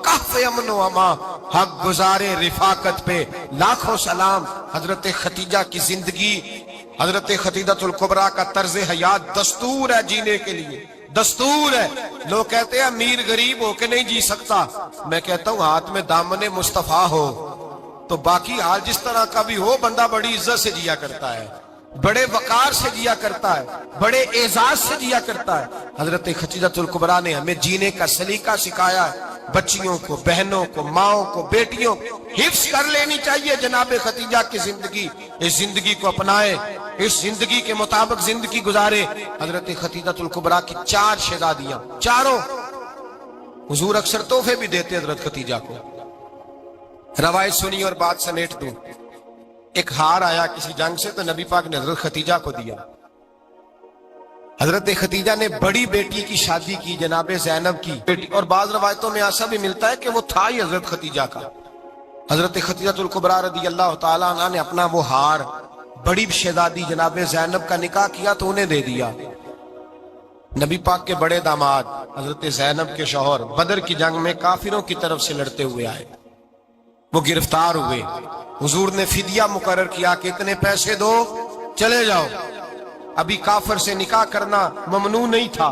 کہف امن و امان، حق گزارے رفاقت پہ لاکھوں سلام. حضرت خدیجہ کی زندگی، حضرت خدیجۃ الکبریٰ کا طرز حیات دستور ہے جینے کے لیے، دستور ہے. لوگ کہتے ہیں امیر غریب ہو کے نہیں جی سکتا، میں کہتا ہوں ہاتھ میں دامن مصطفیٰ ہو تو باقی حال جس طرح کا بھی ہو بندہ بڑی عزت سے جیا کرتا ہے، بڑے وقار سے جیا کرتا ہے، بڑے اعزاز سے جیا کرتا ہے. حضرت خدیجۃ الکبریٰ نے ہمیں جینے کا سلیقہ سکھایا ہے. بچیوں کو، بہنوں کو، ماؤں کو، بیٹیوں حفظ کر لینی چاہیے جناب خدیجہ کی زندگی. اس زندگی کو اپنائے، اس زندگی کے مطابق زندگی گزارے. حضرت خدیجۃ الکبریٰ کی 4 شہزادیاں، چاروں حضور اکثر تحفے بھی دیتے حضرت خدیجہ کو. روایت سنی اور بات سمیٹ دوں. ایک ہار آیا کسی جنگ سے تو نبی پاک نے حضرت خدیجہ کو دیا. حضرت خدیجہ نے بڑی بیٹی کی شادی کی جناب زینب کی بیٹی، اور بعض روایتوں میں ایسا بھی ملتا ہے کہ وہ تھا ہی حضرت خدیجہ کا. حضرت خدیجہ الکبریٰ رضی اللہ تعالیٰ عنہ نے اپنا وہ ہار بڑی شہزادی جناب زینب کا نکاح کیا تو انہیں دے دیا. نبی پاک کے بڑے داماد حضرت زینب کے شوہر بدر کی جنگ میں کافروں کی طرف سے لڑتے ہوئے آئے، وہ گرفتار ہوئے. حضور نے فدیہ مقرر کیا کہ اتنے پیسے دو چلے جاؤ. ابھی کافر سے نکاح کرنا ممنوع نہیں تھا،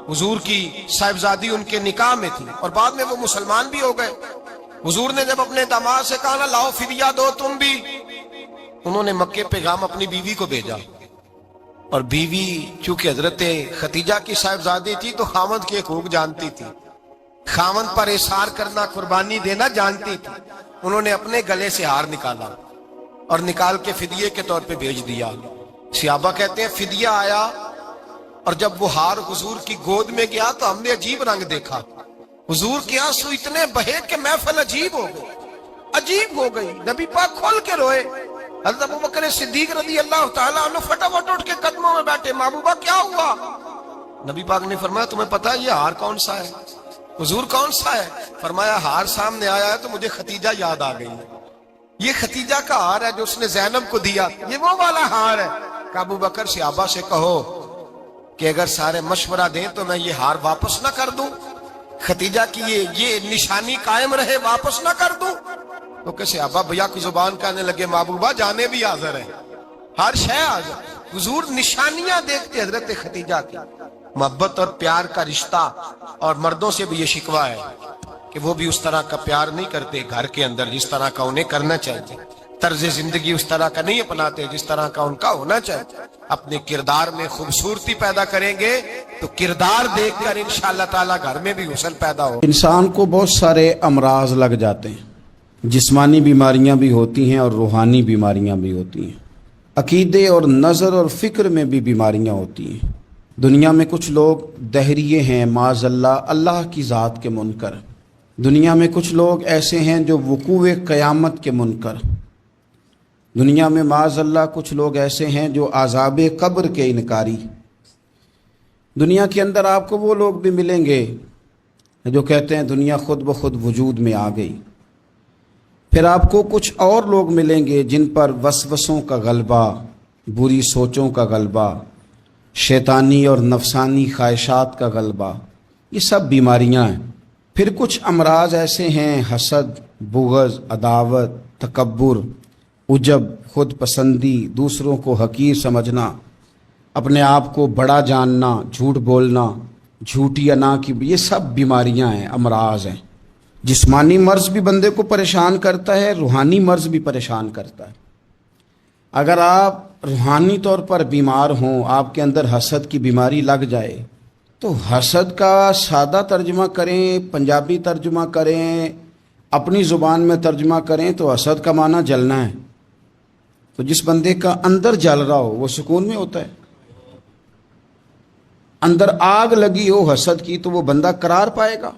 حضور کی صاحبزادی ان کے نکاح میں تھی اور بعد میں وہ مسلمان بھی ہو گئے. حضور نے جب اپنے داماد سے کہا نا لاؤ فدیہ دو تم بھی، انہوں نے مکے پیغام اپنی بیوی کو بھیجا. اور بیوی چونکہ حضرت خدیجہ کی صاحبزادی تھی تو خاوند کے حقوق جانتی تھی، خاوند پر اثار کرنا، قربانی دینا جانتی تھی. انہوں نے اپنے گلے سے ہار نکالا اور نکال کے فدیے کے طور پہ بھیج دیا. صحابہ کہتے ہیں فدیہ آیا اور جب وہ ہار حضور کی گود میں گیا تو ہم نے عجیب رنگ دیکھا. حضور کے آنسو اتنے بہے کہ محفل عجیب ہو گئی، عجیب ہو گئی. نبی پاک کھول کے روئے. حضرت ابوبکر صدیق رضی اللہ تعالیٰ عنہ فٹافٹ اٹھ کے قدموں میں بیٹھے. محبوبہ کیا ہوا؟ نبی پاک نے فرمایا تمہیں پتا ہے یہ ہار کون سا ہے؟ حضور کون سا ہے؟ فرمایا ہار سامنے آیا ہے تو مجھے خدیجہ یاد آ گئی. یہ خدیجہ کا ہار ہے جو اس نے زینب کو دیا، یہ وہ والا ہار ہے. کہ ابو بکر صحابہ سے کہو کہ اگر سارے مشورہ دیں تو میں یہ ہار واپس نہ کر دوں، خدیجہ کی یہ نشانی قائم رہے، واپس نہ کر دوں. تو کہ صحابہ بھیا کی زبان کہنے لگے محبوبہ جانے بھی حاضر ہے، ہر شے حاضر. حضور نشانیاں دیکھتے حضرت خدیجہ کی، محبت اور پیار کا رشتہ. اور مردوں سے بھی یہ شکوہ ہے کہ وہ بھی اس طرح کا پیار نہیں کرتے گھر کے اندر جس طرح کا انہیں کرنا چاہیے، طرز زندگی اس طرح کا نہیں اپناتے جس طرح کا ان کا ہونا چاہیے. اپنے کردار میں خوبصورتی پیدا کریں گے تو کردار دیکھ کر انشاءاللہ تعالیٰ گھر میں بھی حسن پیدا ہو۔ انسان کو بہت سارے امراض لگ جاتے ہیں، جسمانی بیماریاں بھی ہوتی ہیں اور روحانی بیماریاں بھی ہوتی ہیں، عقیدے اور نظر اور فکر میں بھی بیماریاں ہوتی ہیں۔ دنیا میں کچھ لوگ دہریے ہیں معاذ اللہ کی ذات کے منکر، دنیا میں کچھ لوگ ایسے ہیں جو وقوع قیامت کے منکر، دنیا میں معاذ اللہ کچھ لوگ ایسے ہیں جو عذاب قبر کے انکاری۔ دنیا کے اندر آپ کو وہ لوگ بھی ملیں گے جو کہتے ہیں دنیا خود بخود وجود میں آ گئی۔ پھر آپ کو کچھ اور لوگ ملیں گے جن پر وسوسوں کا غلبہ، بری سوچوں کا غلبہ، شیطانی اور نفسانی خواہشات کا غلبہ، یہ سب بیماریاں ہیں۔ پھر کچھ امراض ایسے ہیں، حسد، بغض، عداوت، تکبر، عجب، خود پسندی، دوسروں کو حقیر سمجھنا، اپنے آپ کو بڑا جاننا، جھوٹ بولنا، جھوٹی انا کی، یہ سب بیماریاں ہیں، امراض ہیں۔ جسمانی مرض بھی بندے کو پریشان کرتا ہے، روحانی مرض بھی پریشان کرتا ہے۔ اگر آپ روحانی طور پر بیمار ہوں، آپ کے اندر حسد کی بیماری لگ جائے تو حسد کا سادہ ترجمہ کریں، پنجابی ترجمہ کریں، اپنی زبان میں ترجمہ کریں تو حسد کا معنی جلنا ہے۔ تو جس بندے کا اندر جل رہا ہو وہ سکون میں ہوتا ہے، اندر آگ لگی ہو حسد کی تو وہ بندہ قرار پائے گا۔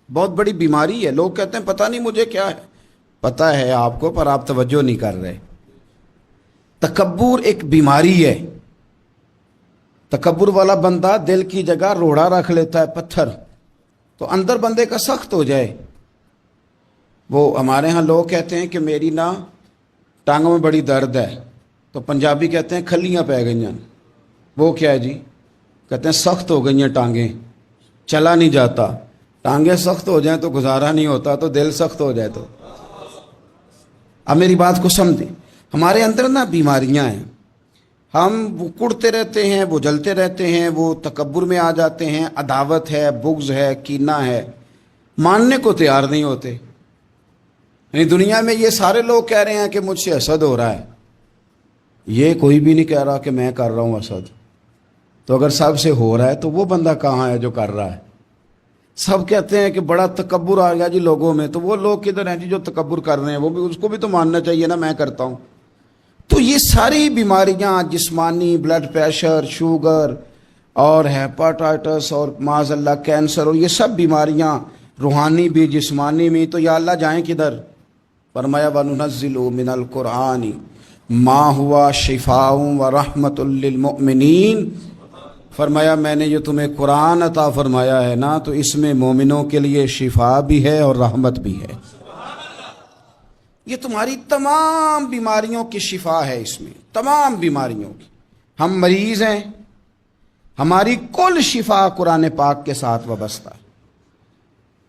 بہت بڑی بیماری ہے۔ لوگ کہتے ہیں پتہ نہیں مجھے کیا ہے، پتہ ہے آپ کو پر آپ توجہ نہیں کر رہے۔ تکبر ایک بیماری ہے۔ تکبر والا بندہ دل کی جگہ روڑا رکھ لیتا ہے، پتھر، تو اندر بندے کا سخت ہو جائے۔ وہ ہمارے ہاں لوگ کہتے ہیں کہ میری نا ٹانگوں میں بڑی درد ہے، تو پنجابی کہتے ہیں کھلیاں پہ گئی ہیں۔ وہ کیا ہے جی؟ کہتے ہیں سخت ہو گئی ہیں ٹانگیں، چلا نہیں جاتا۔ ٹانگیں سخت ہو جائیں تو گزارا نہیں ہوتا، تو دل سخت ہو جائے تو۔ اب میری بات کو سمجھیں، ہمارے اندر نا بیماریاں ہیں، ہم وہ کڑتے رہتے ہیں، وہ جلتے رہتے ہیں، وہ تکبر میں آ جاتے ہیں، عداوت ہے، بغض ہے، کینہ ہے، ماننے کو تیار نہیں ہوتے۔ یعنی دنیا میں یہ سارے لوگ کہہ رہے ہیں کہ مجھ سے حسد ہو رہا ہے، یہ کوئی بھی نہیں کہہ رہا کہ میں کر رہا ہوں حسد۔ تو اگر سب سے ہو رہا ہے تو وہ بندہ کہاں ہے جو کر رہا ہے؟ سب کہتے ہیں کہ بڑا تکبر آ گیا جی لوگوں میں، تو وہ لوگ کدھر ہیں جی جو تکبر کر رہے ہیں؟ وہ بھی، اس کو بھی تو ماننا چاہیے نا میں کرتا ہوں۔ تو یہ ساری بیماریاں، جسمانی، بلڈ پریشر، شوگر اور ہیپاٹائٹس اور معاذ اللہ کینسر، اور یہ سب بیماریاں روحانی بھی جسمانی بھی، تو یا اللہ جائیں کدھر؟ فرمایا وَنُنَزِّلُ مِنَ الْقُرْآنِ مَا هُوَ شِفَاءٌ وَرَحْمَةٌ لِّلْمُؤْمِنِينَ۔ فرمایا میں نے جو تمہیں قرآن عطا فرمایا ہے نا، تو اس میں مومنوں کے لیے شفا بھی ہے اور رحمت بھی ہے۔ یہ تمہاری تمام بیماریوں کی شفا ہے، اس میں تمام بیماریوں کی۔ ہم مریض ہیں، ہماری کل شفا قرآن پاک کے ساتھ وابستہ ہے،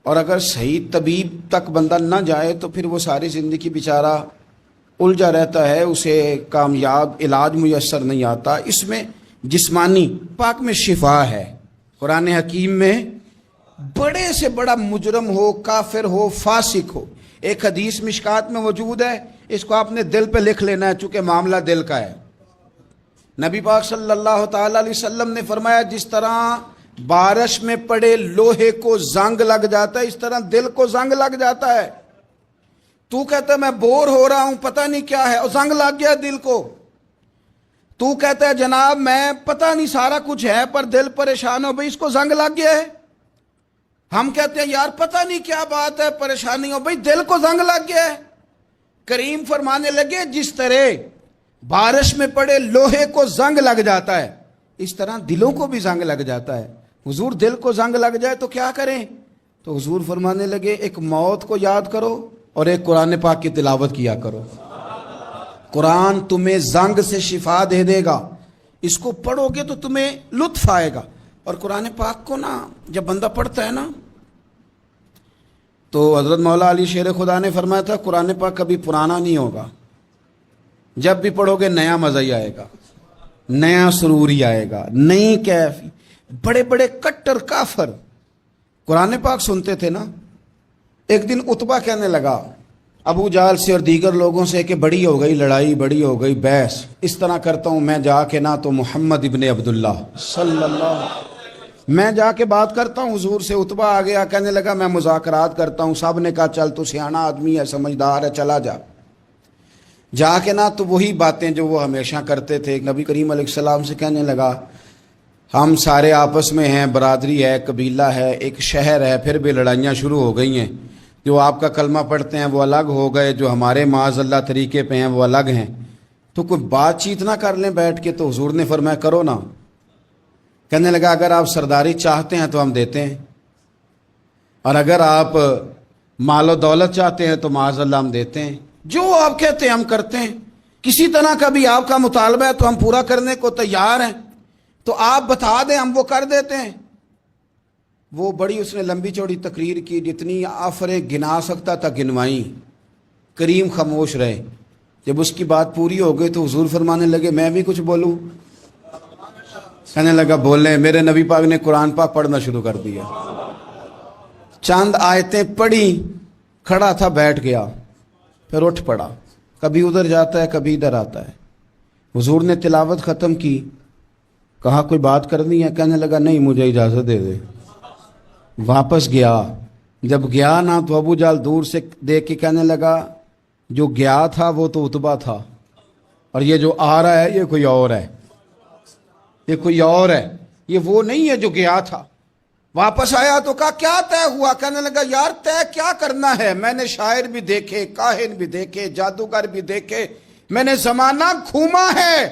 اور اگر صحیح طبیب تک بندہ نہ جائے تو پھر وہ ساری زندگی بیچارہ الجھا رہتا ہے، اسے کامیاب علاج میسر نہیں آتا۔ اس میں جسمانی پاک میں شفا ہے۔ قرآن حکیم میں بڑے سے بڑا مجرم ہو، کافر ہو، فاسق ہو، ایک حدیث مشکات میں موجود ہے، اس کو آپ نے دل پہ لکھ لینا ہے چونکہ معاملہ دل کا ہے۔ نبی پاک صلی اللہ تعالی علیہ وسلم نے فرمایا جس طرح بارش میں پڑے لوہے کو زنگ لگ جاتا ہے، اس طرح دل کو زنگ لگ جاتا ہے۔ تو کہتا ہے میں بور ہو رہا ہوں، پتہ نہیں کیا ہے، اور زنگ لگ گیا دل کو۔ تو کہتا ہے جناب میں پتہ نہیں سارا کچھ ہے پر دل پریشان ہو، بھئی اس کو زنگ لگ گیا ہے۔ ہم کہتے ہیں یار پتہ نہیں کیا بات ہے، پریشانی ہو، بھئی دل کو زنگ لگ گیا ہے۔ کریم فرمانے لگے جس طرح بارش میں پڑے لوہے کو زنگ لگ جاتا ہے، اس طرح دلوں کو بھی زنگ لگ جاتا ہے۔ حضور دل کو زنگ لگ جائے تو کیا کریں؟ تو حضور فرمانے لگے ایک موت کو یاد کرو اور ایک قرآن پاک کی تلاوت کیا کرو۔ قرآن تمہیں زنگ سے شفا دے دے گا، اس کو پڑھو گے تو تمہیں لطف آئے گا۔ اور قرآن پاک کو نا جب بندہ پڑھتا ہے نا، تو حضرت مولا علی شیر خدا نے فرمایا تھا قرآن پاک کبھی پرانا نہیں ہوگا، جب بھی پڑھو گے نیا مزہ ہی آئے گا، نیا سرور ہی آئے گا، نئی کیف۔ بڑے بڑے کٹر کافر قرآن پاک سنتے تھے نا۔ ایک دن عتبہ کہنے لگا ابو جہل سے اور دیگر لوگوں سے کہ بڑی ہو گئی لڑائی، بڑی ہو گئی بحث، اس طرح کرتا ہوں میں جا کے نہ تو محمد ابن عبداللہ صلی اللہ، میں جا کے بات کرتا ہوں حضور سے۔ عتبہ آ گیا، کہنے لگا میں مذاکرات کرتا ہوں۔ سب نے کہا چل تو سیاںا آدمی ہے، سمجھدار ہے، چلا جا۔ جا کے نہ تو وہی باتیں جو وہ ہمیشہ کرتے تھے، نبی کریم علیہ السلام سے کہنے لگا ہم سارے آپس میں ہیں، برادری ہے، قبیلہ ہے، ایک شہر ہے، پھر بھی لڑائیاں شروع ہو گئی ہیں۔ جو آپ کا کلمہ پڑھتے ہیں وہ الگ ہو گئے، جو ہمارے معاذ اللہ طریقے پہ ہیں وہ الگ ہیں، تو کوئی بات چیت نہ کر لیں بیٹھ کے۔ تو حضور نے فرمایا کرو نا۔ کہنے لگا اگر آپ سرداری چاہتے ہیں تو ہم دیتے ہیں، اور اگر آپ مال و دولت چاہتے ہیں تو معاذ اللہ ہم دیتے ہیں، جو آپ کہتے ہیں ہم کرتے ہیں۔ کسی طرح کا بھی آپ کا مطالبہ ہے تو ہم پورا کرنے کو تیار ہیں، تو آپ بتا دیں ہم وہ کر دیتے ہیں۔ وہ بڑی اس نے لمبی چوڑی تقریر کی، جتنی آفریں گنا سکتا تھا گنوائیں۔ کریم خاموش رہے۔ جب اس کی بات پوری ہو گئی تو حضور فرمانے لگے میں بھی کچھ بولوں؟ کہنے لگا بولیں۔ میرے نبی پاک نے قرآن پاک پڑھنا شروع کر دیا، چند آیتیں پڑھی، کھڑا تھا بیٹھ گیا، پھر اٹھ پڑا، کبھی ادھر جاتا ہے کبھی ادھر آتا ہے۔ حضور نے تلاوت ختم کی، کہا کوئی بات کرنی ہے؟ کہنے لگا نہیں مجھے اجازت دے دے۔ واپس گیا، جب گیا نا تو ابو جہل دور سے دیکھ کے کہنے لگا جو گیا تھا وہ تو عتبہ تھا، اور یہ جو آ رہا ہے یہ کوئی اور ہے، یہ کوئی اور ہے، یہ وہ نہیں ہے جو گیا تھا۔ واپس آیا تو کہا کیا طے ہوا؟ کہنے لگا یار طے کیا کرنا ہے، میں نے شاعر بھی دیکھے، کاہن بھی دیکھے، جادوگر بھی دیکھے، میں نے زمانہ گھوما ہے،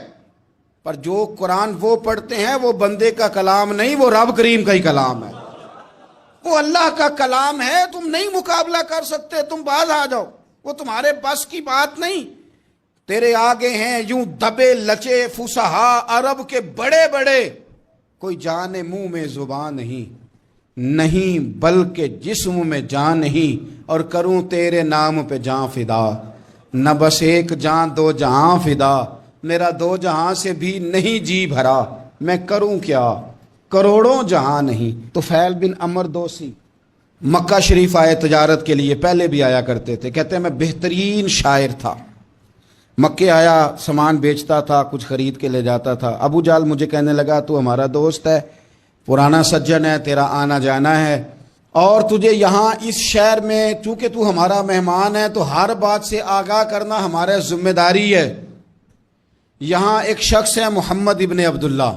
پر جو قرآن وہ پڑھتے ہیں وہ بندے کا کلام نہیں، وہ رب کریم کا ہی کلام ہے، وہ اللہ کا کلام ہے۔ تم نہیں مقابلہ کر سکتے، تم باز آ جاؤ، وہ تمہارے بس کی بات نہیں۔ تیرے آگے ہیں یوں دبے لچے فصحا عرب کے بڑے بڑے، کوئی جان منہ میں زبان نہیں بلکہ جسم میں جان نہیں، اور کروں تیرے نام پہ جان فدا، نہ بس ایک جان دو جہاں فدا، میرا دو جہاں سے بھی نہیں جی بھرا، میں کروں کیا کروڑوں جہاں نہیں۔ طفیل بن عمر دوسی مکہ شریف آئے تجارت کے لیے، پہلے بھی آیا کرتے تھے، کہتے ہیں میں بہترین شاعر تھا، مکے آیا سامان بیچتا تھا، کچھ خرید کے لے جاتا تھا۔ ابو جہل مجھے کہنے لگا تو ہمارا دوست ہے، پرانا سجن ہے، تیرا آنا جانا ہے، اور تجھے یہاں اس شہر میں چونکہ تو ہمارا مہمان ہے تو ہر بات سے آگاہ کرنا ہمارا ذمہ داری ہے۔ یہاں ایک شخص ہے محمد ابن عبداللہ،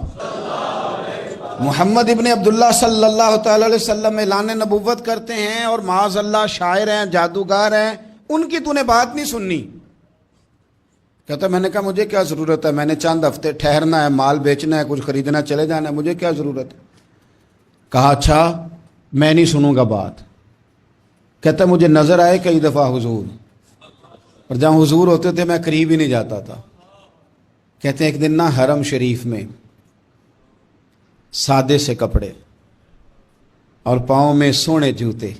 محمد ابن عبداللہ صلی اللہ تعالی علیہ وسلم اعلان نبوت کرتے ہیں، اور معاذ اللہ شاعر ہیں، جادوگر ہیں، ان کی تو نے بات نہیں سننی۔ کہتا میں نے کہا مجھے کیا ضرورت ہے، میں نے چند ہفتے ٹھہرنا ہے، مال بیچنا ہے، کچھ خریدنا، چلے جانا ہے، مجھے کیا ضرورت ہے؟ کہا اچھا میں نہیں سنوں گا بات۔ کہتا مجھے نظر آئے کئی دفعہ حضور، اور جہاں حضور ہوتے تھے میں قریب ہی نہیں جاتا تھا۔ کہتے ہیں ایک دن نا حرم شریف میں سادے سے کپڑے اور پاؤں میں سونے جوتے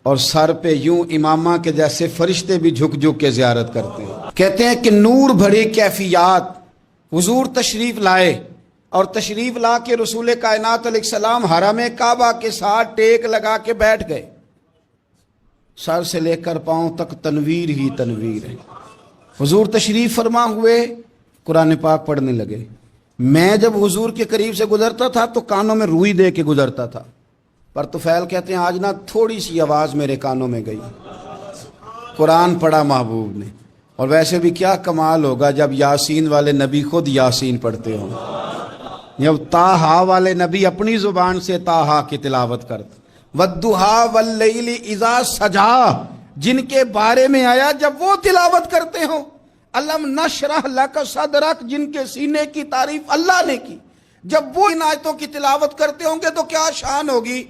اور سر پہ یوں امامہ کے جیسے فرشتے بھی جھک جھک کے زیارت کرتے ہیں۔ کہتے ہیں کہ نور بھری کیفیات حضور تشریف لائے، اور تشریف لا کے رسول کائنات علیہ السلام حرم کعبہ کے ساتھ ٹیک لگا کے بیٹھ گئے، سر سے لے کر پاؤں تک تنویر ہی تنویر ہے۔ حضور تشریف فرما ہوئے، قرآن پاک پڑھنے لگے۔ میں جب حضور کے قریب سے گزرتا تھا تو کانوں میں روئی دے کے گزرتا تھا، پر طفیل کہتے ہیں آج نا تھوڑی سی آواز میرے کانوں میں گئی، قرآن پڑھا محبوب نے۔ اور ویسے بھی کیا کمال ہوگا جب یاسین والے نبی خود یاسین پڑھتے ہوں، جب طٰہٰ والے نبی اپنی زبان سے طٰہٰ کی تلاوت کرتے، وَالضُّحَىٰ وَاللَّيْلِ اِذَا سَجَا جن کے بارے میں آیا جب وہ تلاوت کرتے ہوں، الم نشرح لک صدرک جن کے سینے کی تعریف اللہ نے کی، جب وہ ان آیتوں کی تلاوت کرتے ہوں گے تو کیا شان ہوگی۔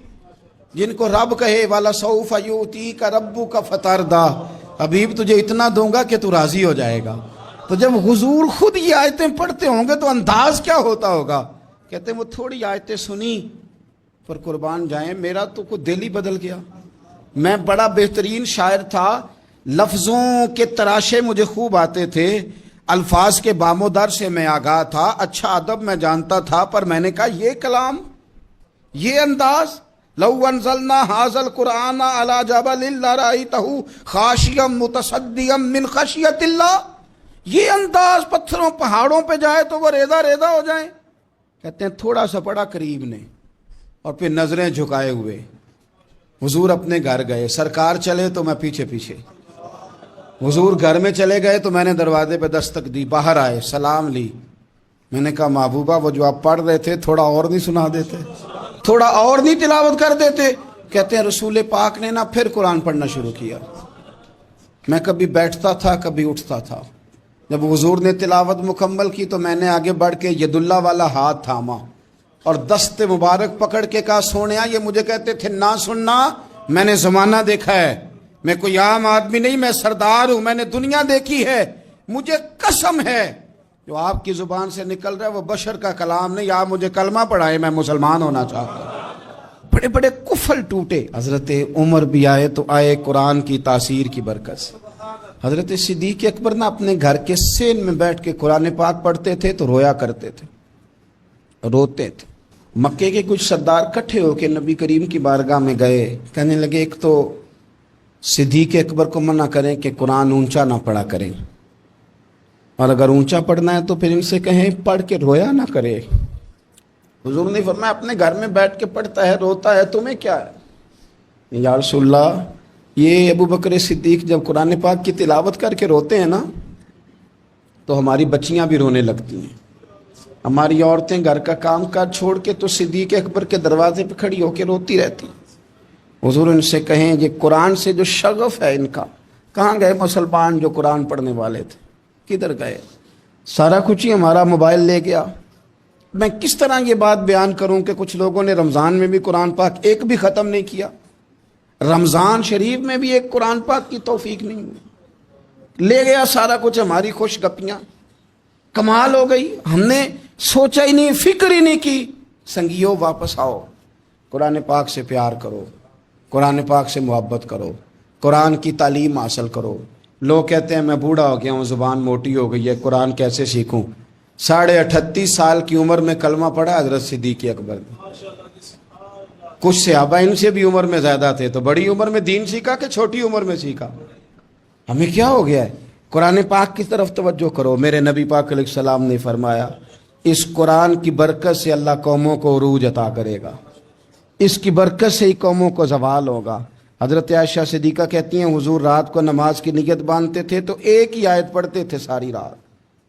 جن کو رب کہے وَلَسَوْفَ يُؤْتِيكَ رَبُّكَ فَتَرْضَىٰ حبیب تجھے اتنا دوں گا کہ تو راضی ہو جائے گا۔ تو جب حضور خود یہ آیتیں پڑھتے ہوں گے تو انداز کیا ہوتا ہوگا۔ کہتے ہیں وہ تھوڑی آیتیں سنی پر قربان جائیں میرا تو کوئی دل ہی بدل گیا۔ میں بڑا بہترین شاعر تھا، لفظوں کے تراشے مجھے خوب آتے تھے، الفاظ کے بام و در سے میں آگاہ تھا، اچھا ادب میں جانتا تھا، پر میں نے کہا یہ کلام، یہ انداز، لو انزلنا هذا القرآن على جبل لرأيته خاشعا متصدعا من خشیۃ اللہ. یہ انداز پتھروں پہاڑوں پہ جائے تو وہ ریزہ ریزہ ہو جائیں. کہتے ہیں تھوڑا سا پڑا قریب نے اور پھر نظریں جھکائے ہوئے. حضور اپنے گھر گئے, سرکار چلے تو میں پیچھے پیچھے. حضور گھر میں چلے گئے تو میں نے دروازے پہ دستک دی, باہر آئے, سلام لی. میں نے کہا محبوبہ وہ جو آپ پڑھ رہے تھے تھوڑا اور نہیں سنا دیتے, تھوڑا اور نہیں تلاوت کر دیتے؟ کہتے ہیں رسول پاک نے نا پھر قرآن پڑھنا شروع کیا. میں کبھی بیٹھتا تھا کبھی اٹھتا تھا. جب حضور نے تلاوت مکمل کی تو میں نے آگے بڑھ کے ید اللہ والا ہاتھ تھاما اور دست مبارک پکڑ کے کہا سونیا, یہ مجھے کہتے تھے نہ سننا, میں نے زمانہ دیکھا ہے, میں کوئی عام آدمی نہیں, میں سردار ہوں, میں نے دنیا دیکھی ہے. مجھے قسم ہے جو آپ کی زبان سے نکل رہا ہے وہ بشر کا کلام نہیں. آپ مجھے کلمہ پڑھائے, میں مسلمان ہونا چاہتا ہوں. بڑے بڑے کفل ٹوٹے. حضرت عمر بھی آئے تو آئے قرآن کی تاثیر کی برکت سے. حضرت صدیق اکبر نہ اپنے گھر کے سین میں بیٹھ کے قرآن پاک پڑھتے تھے تو رویا کرتے تھے, روتے تھے. مکے کے کچھ سردار کٹھے ہو کے نبی کریم کی بارگاہ میں گئے, کہنے لگے ایک تو صدیق اکبر کو منع کریں کہ قرآن اونچا نہ پڑھا کریں, اور اگر اونچا پڑھنا ہے تو پھر ان سے کہیں پڑھ کے رویا نہ کرے. حضور نے فرمایا اپنے گھر میں بیٹھ کے پڑھتا ہے روتا ہے, تمہیں کیا ہے؟ یا رسول اللہ, یہ ابو بکر صدیق جب قرآن پاک کی تلاوت کر کے روتے ہیں نا تو ہماری بچیاں بھی رونے لگتی ہیں, ہماری عورتیں گھر کا کام کاج چھوڑ کے تو صدیق اکبر کے دروازے پہ کھڑی ہو کے روتی رہتی. حضور ان سے کہیں یہ قرآن سے جو شغف ہے ان کا, کہاں گئے مسلمان جو قرآن پڑھنے والے تھے, کدھر گئے؟ سارا کچھ ہی ہمارا موبائل لے گیا. میں کس طرح یہ بات بیان کروں کہ کچھ لوگوں نے رمضان میں بھی قرآن پاک ایک بھی ختم نہیں کیا, رمضان شریف میں بھی ایک قرآن پاک کی توفیق نہیں ہوئی, لے گیا سارا کچھ ہماری خوش گپیاں. کمال ہو گئی, ہم نے سوچا ہی نہیں, فکر ہی نہیں کی. سنگیو واپس آؤ, قرآن پاک سے پیار کرو, قرآن پاک سے محبت کرو, قرآن کی تعلیم حاصل کرو. لوگ کہتے ہیں میں بوڑھا ہو گیا ہوں, زبان موٹی ہو گئی ہے, قرآن کیسے سیکھوں؟ 38.5 سال کی عمر میں کلمہ پڑھا حضرت صدیق اکبر نے. کچھ صحابہ ان سے بھی عمر میں زیادہ تھے, تو بڑی عمر میں دین سیکھا کہ چھوٹی عمر میں سیکھا؟ ہمیں کیا ہو گیا ہے؟ قرآن پاک کی طرف توجہ کرو. میرے نبی پاک علیہ السلام نے فرمایا اس قرآن کی برکت سے اللہ قوموں کو عروج عطا کرے گا, اس کی برکت سے ہی قوموں کو زوال ہوگا. حضرت عائشہ صدیقہ کہتی ہیں حضور رات کو نماز کی نیت باندھتے تھے تو ایک ہی آیت پڑھتے تھے ساری رات,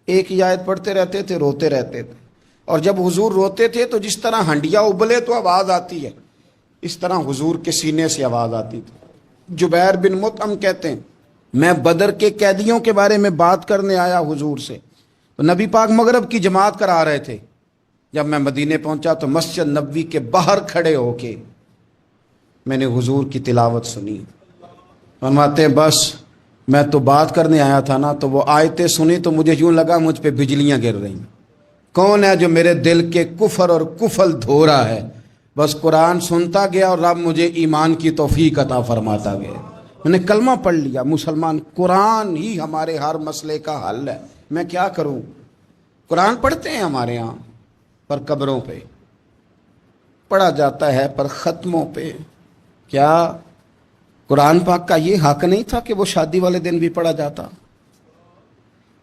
ایک ہی آیت پڑھتے رہتے تھے, روتے رہتے تھے. اور جب حضور روتے تھے تو جس طرح ہنڈیا ابلے تو آواز آتی ہے, اس طرح حضور کے سینے سے آواز آتی تھی. جبیر بن مطعم کہتے ہیں میں بدر کے قیدیوں کے بارے میں بات کرنے آیا حضور سے, تو نبی پاک مغرب کی جماعت کرا رہے تھے. جب میں مدینے پہنچا تو مسجد نبوی کے باہر کھڑے ہو کے میں نے حضور کی تلاوت سنی. فرماتے ہیں بس میں تو بات کرنے آیا تھا نا, تو وہ آیتیں سنی تو مجھے یوں لگا مجھ پہ بجلیاں گر رہی. کون ہے جو میرے دل کے کفر اور کفل دھو رہا ہے؟ بس قرآن سنتا گیا اور رب مجھے ایمان کی توفیق عطا فرماتا گیا. میں نے کلمہ پڑھ لیا, مسلمان. قرآن ہی ہمارے ہر مسئلے کا حل ہے. میں کیا کروں؟ قرآن پڑھتے ہیں ہمارے ہاں پر قبروں پہ پڑھا جاتا ہے, پر ختموں پہ. کیا قرآن پاک کا یہ حق نہیں تھا کہ وہ شادی والے دن بھی پڑھا جاتا؟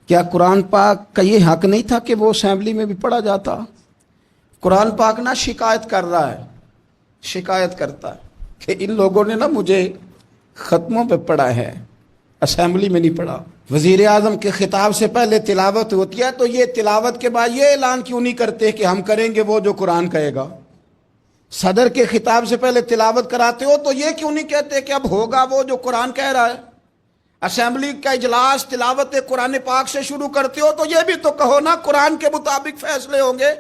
کیا قرآن پاک کا یہ حق نہیں تھا کہ وہ اسمبلی میں بھی پڑھا جاتا؟ قرآن پاک نہ شکایت کر رہا ہے, شکایت کرتا ہے کہ ان لوگوں نے نا مجھے ختموں پہ پڑھا ہے, اسمبلی میں نہیں پڑھا. وزیر اعظم کے خطاب سے پہلے تلاوت ہوتی ہے تو یہ تلاوت کے بعد یہ اعلان کیوں نہیں کرتے کہ ہم کریں گے وہ جو قرآن کہے گا؟ صدر کے خطاب سے پہلے تلاوت کراتے ہو تو یہ کیوں نہیں کہتے کہ اب ہوگا وہ جو قرآن کہہ رہا ہے؟ اسمبلی کا اجلاس تلاوت قرآن پاک سے شروع کرتے ہو تو یہ بھی تو کہو نا قرآن کے مطابق فیصلے ہوں گے.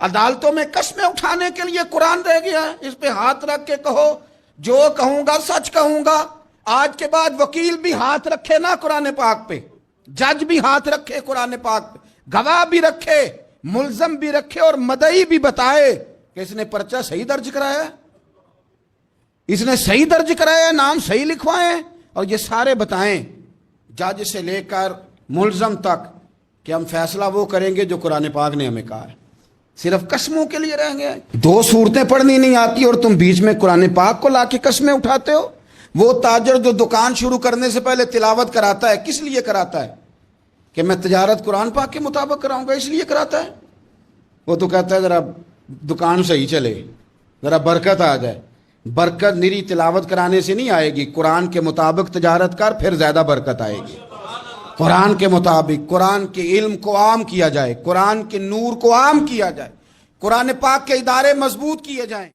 عدالتوں میں قسمیں اٹھانے کے لیے قرآن رہ گیا ہے, اس پہ ہاتھ رکھ کے کہو جو کہوں گا سچ کہوں گا. آج کے بعد وکیل بھی ہاتھ رکھے نا قرآن پاک پہ, جج بھی ہاتھ رکھے قرآن پاک پہ, گواہ بھی رکھے, ملزم بھی رکھے, اور مدعی بھی بتائے کہ اس نے پرچہ صحیح درج کرایا ہے, اس نے صحیح درج کرایا ہے, نام صحیح لکھوائے, اور یہ سارے بتائیں جج سے لے کر ملزم تک کہ ہم فیصلہ وہ کریں گے جو قرآن پاک نے ہمیں کہا ہے. صرف قسموں کے لیے رہ گئے. 2 صورتیں پڑھنی نہیں آتی اور تم بیچ میں قرآن پاک کو لا کے قسمیں اٹھاتے ہو. وہ تاجر جو دکان شروع کرنے سے پہلے تلاوت کراتا ہے, کس لیے کراتا ہے؟ کہ میں تجارت قرآن پاک کے مطابق کراؤں گا, اس لیے کراتا ہے. وہ تو کہتا ہے ذرا دکان صحیح چلے, ذرا برکت آ جائے. برکت نری تلاوت کرانے سے نہیں آئے گی. قرآن کے مطابق تجارت کر, پھر زیادہ برکت آئے گی. قرآن کے مطابق قرآن کے علم کو عام کیا جائے, قرآن کے نور کو عام کیا جائے, قرآن پاک کے ادارے مضبوط کیے جائیں.